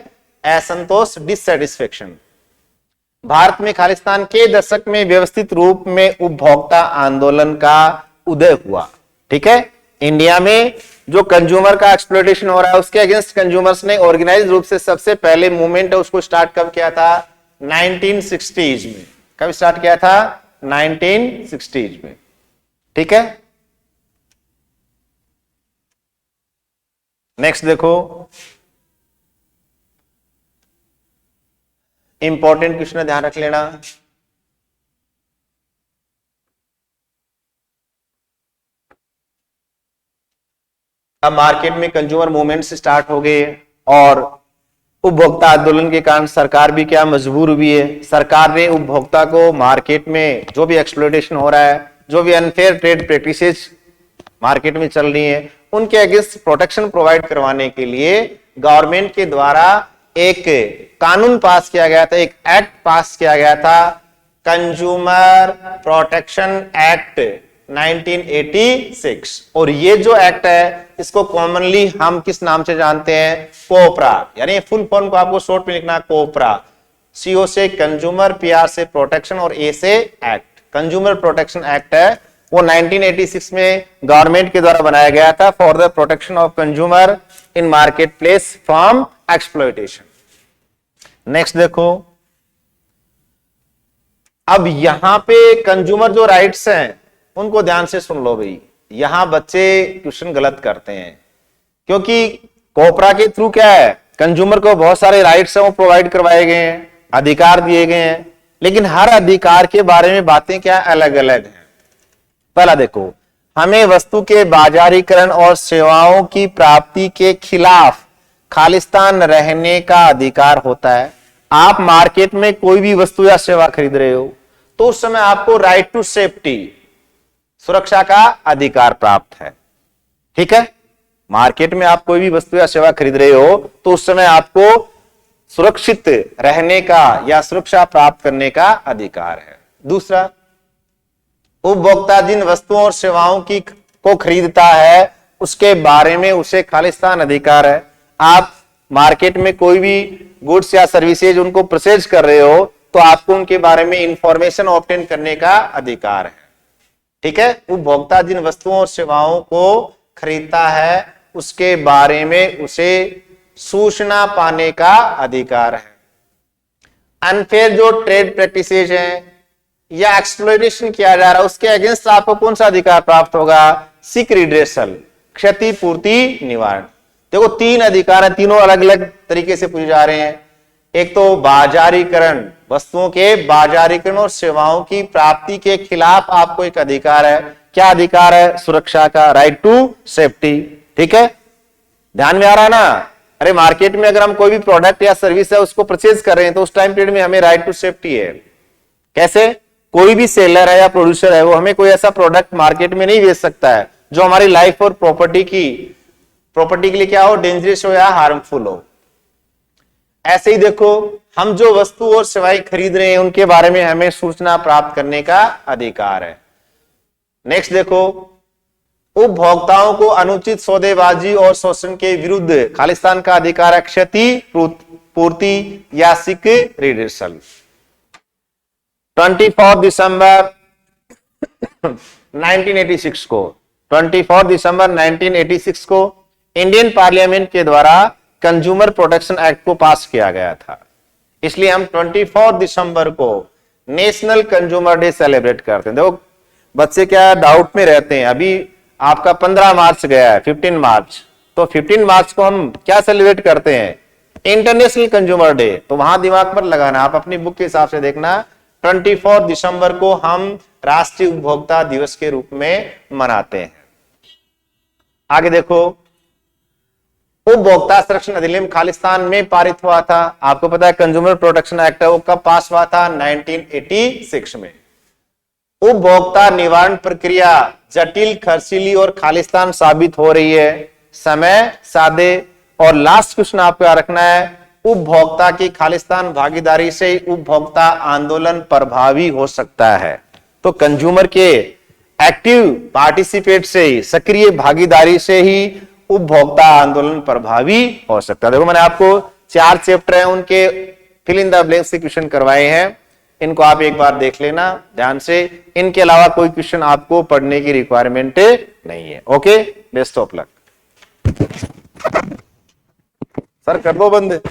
असंतोष, डिससैटिस्फैक्शन। भारत में खालिस्तान के दशक में व्यवस्थित रूप में उपभोक्ता आंदोलन का उदय हुआ, ठीक है। इंडिया में जो कंज्यूमर का एक्सप्लॉयटेशन हो रहा है उसके अगेंस्ट कंज्यूमर्स ने ऑर्गेनाइज रूप से सबसे पहले मूवमेंट है उसको स्टार्ट कब किया था, 1960s में। कब स्टार्ट किया था, 1960s में, ठीक है। नेक्स्ट देखो, इंपॉर्टेंट क्वेश्चन ध्यान रख लेना। अब मार्केट में कंज्यूमर मूवमेंट्स स्टार्ट हो गए और उपभोक्ता आंदोलन के कारण सरकार भी क्या मजबूर हुई है। सरकार ने उपभोक्ता को मार्केट में जो भी एक्सप्लॉयटेशन हो रहा है, जो भी अनफेयर ट्रेड प्रैक्टिसेस मार्केट में चल रही है, उनके अगेंस्ट प्रोटेक्शन प्रोवाइड करवाने के लिए गवर्नमेंट के द्वारा एक कानून पास किया गया था, एक एक्ट पास किया गया था कंज्यूमर प्रोटेक्शन एक्ट 1986। और ये जो एक्ट है इसको कॉमनली हम किस नाम से जानते हैं? कोपरा। यानी फुल फॉर्म को आपको शॉर्ट में लिखना, कोपरा। सीओ से कंज्यूमर, पीआर से प्रोटेक्शन और ए से एक्ट। कंज्यूमर प्रोटेक्शन एक्ट है वो 1986 में गवर्नमेंट के द्वारा बनाया गया था for the protection of consumer in market place from exploitation. Next देखो, अब यहां पे कंज्यूमर जो राइट्स हैं उनको ध्यान से सुन लो भाई। यहां बच्चे क्वेश्चन गलत करते हैं क्योंकि कोपरा के थ्रू क्या है, कंज्यूमर को बहुत सारे राइट्स हैं वो प्रोवाइड करवाए गए हैं, अधिकार दिए गए हैं, लेकिन हर अधिकार के बारे में बातें क्या अलग अलग हैं। पहला देखो, हमें वस्तु के बाजारीकरण और सेवाओं की प्राप्ति के खिलाफ खालिस्तान रहने का अधिकार होता है। आप मार्केट में कोई भी वस्तु या सेवा खरीद रहे हो तो उस समय आपको राइट टू सेफ्टी, सुरक्षा का अधिकार प्राप्त है। ठीक है, मार्केट में आप कोई भी वस्तु या सेवा खरीद रहे हो तो उस समय आपको सुरक्षित रहने का या सुरक्षा प्राप्त करने का अधिकार है। दूसरा, उपभोक्ता जिन वस्तुओं और सेवाओं को खरीदता है उसके बारे में उसे खालिस्तान अधिकार है। आप मार्केट में कोई भी गुड्स या सर्विसेज उनको परचेज कर रहे हो तो आपको उनके बारे में इंफॉर्मेशन ऑब्टेन करने का अधिकार है। ठीक है, उपभोक्ता जिन वस्तुओं और सेवाओं को खरीदता है उसके बारे में उसे सूचना पाने का अधिकार है। अनफेयर जो ट्रेड प्रैक्टिसेज हैं या एक्सप्लॉयटेशन किया जा रहा है उसके अगेंस्ट आपको कौन सा अधिकार प्राप्त होगा? सिक रिड्रेसल, क्षतिपूर्ति निवारण। देखो तीन अधिकार हैं, तीनों अलग अलग तरीके से पूछे जा रहे हैं। एक तो बाजारीकरण, वस्तुओं के बाजारीकरण और सेवाओं की प्राप्ति के खिलाफ आपको एक अधिकार है। क्या अधिकार है? सुरक्षा का, राइट टू सेफ्टी। ठीक है, ध्यान में आ रहा है ना? अरे मार्केट में अगर हम कोई भी प्रोडक्ट या सर्विस है उसको परचेज कर रहे हैं तो उस टाइम पीरियड में हमें राइट टू सेफ्टी है। कैसे? कोई भी सेलर है या प्रोड्यूसर है वो हमें कोई ऐसा प्रोडक्ट मार्केट में नहीं बेच सकता है जो हमारी लाइफ और प्रॉपर्टी के लिए क्या हो, डेंजरस हो या हार्मफुल हो। ऐसे ही देखो, हम जो वस्तु और सेवाएं खरीद रहे हैं उनके बारे में हमें सूचना प्राप्त करने का अधिकार है। नेक्स्ट देखो, उपभोक्ताओं को अनुचित सौदेबाजी और शोषण के विरुद्ध खालिस्तान का अधिकार है क्षति पूर्ति या सिक रिड्रेसल। 24 दिसंबर 1986 को 24 दिसंबर 1986 को इंडियन पार्लियामेंट के द्वारा कंज्यूमर प्रोटेक्शन एक्ट को पास किया गया था। इसलिए हम 24 दिसंबर को नेशनल कंज्यूमर डे सेलिब्रेट करते हैं। देखो बच्चे क्या डाउट में रहते हैं, अभी आपका 15 मार्च गया है, 15 मार्च, तो 15 मार्च को हम क्या सेलिब्रेट करते हैं? International consumer day. तो वहां दिमाग पर लगाना, आप अपनी बुक के हिसाब से देखना, 24 दिसंबर को हम राष्ट्रीय उपभोक्ता दिवस के रूप में मनाते हैं। आगे देखो, उपभोक्ता संरक्षण अधिनियम खालिस्तान में पारित हुआ था। आपको पता है कंज्यूमर प्रोटेक्शन एक्ट है वो कब पास हुआ था? 1986 में। उपभोक्ता निवारण प्रक्रिया जटिल, खर्चीली और खालिस्तान साबित हो रही है। समय सादे। और लास्ट क्वेश्चन आपको याद रखना है, उपभोक्ता की खालिस्तान भागीदारी से उपभोक्ता आंदोलन प्रभावी हो सकता है। तो कंज्यूमर के एक्टिव पार्टिसिपेट से ही, सक्रिय भागीदारी से ही उपभोक्ता आंदोलन प्रभावी हो सकता है। देखो मैंने आपको 4 चैप्टर हैं उनके फिल इन द ब्लैंक्स से क्वेश्चन करवाए हैं, इनको आप एक बार देख लेना ध्यान से। इनके अलावा कोई क्वेश्चन आपको पढ़ने की रिक्वायरमेंट नहीं है। Okay, best of luck. Sir कर दो बंद।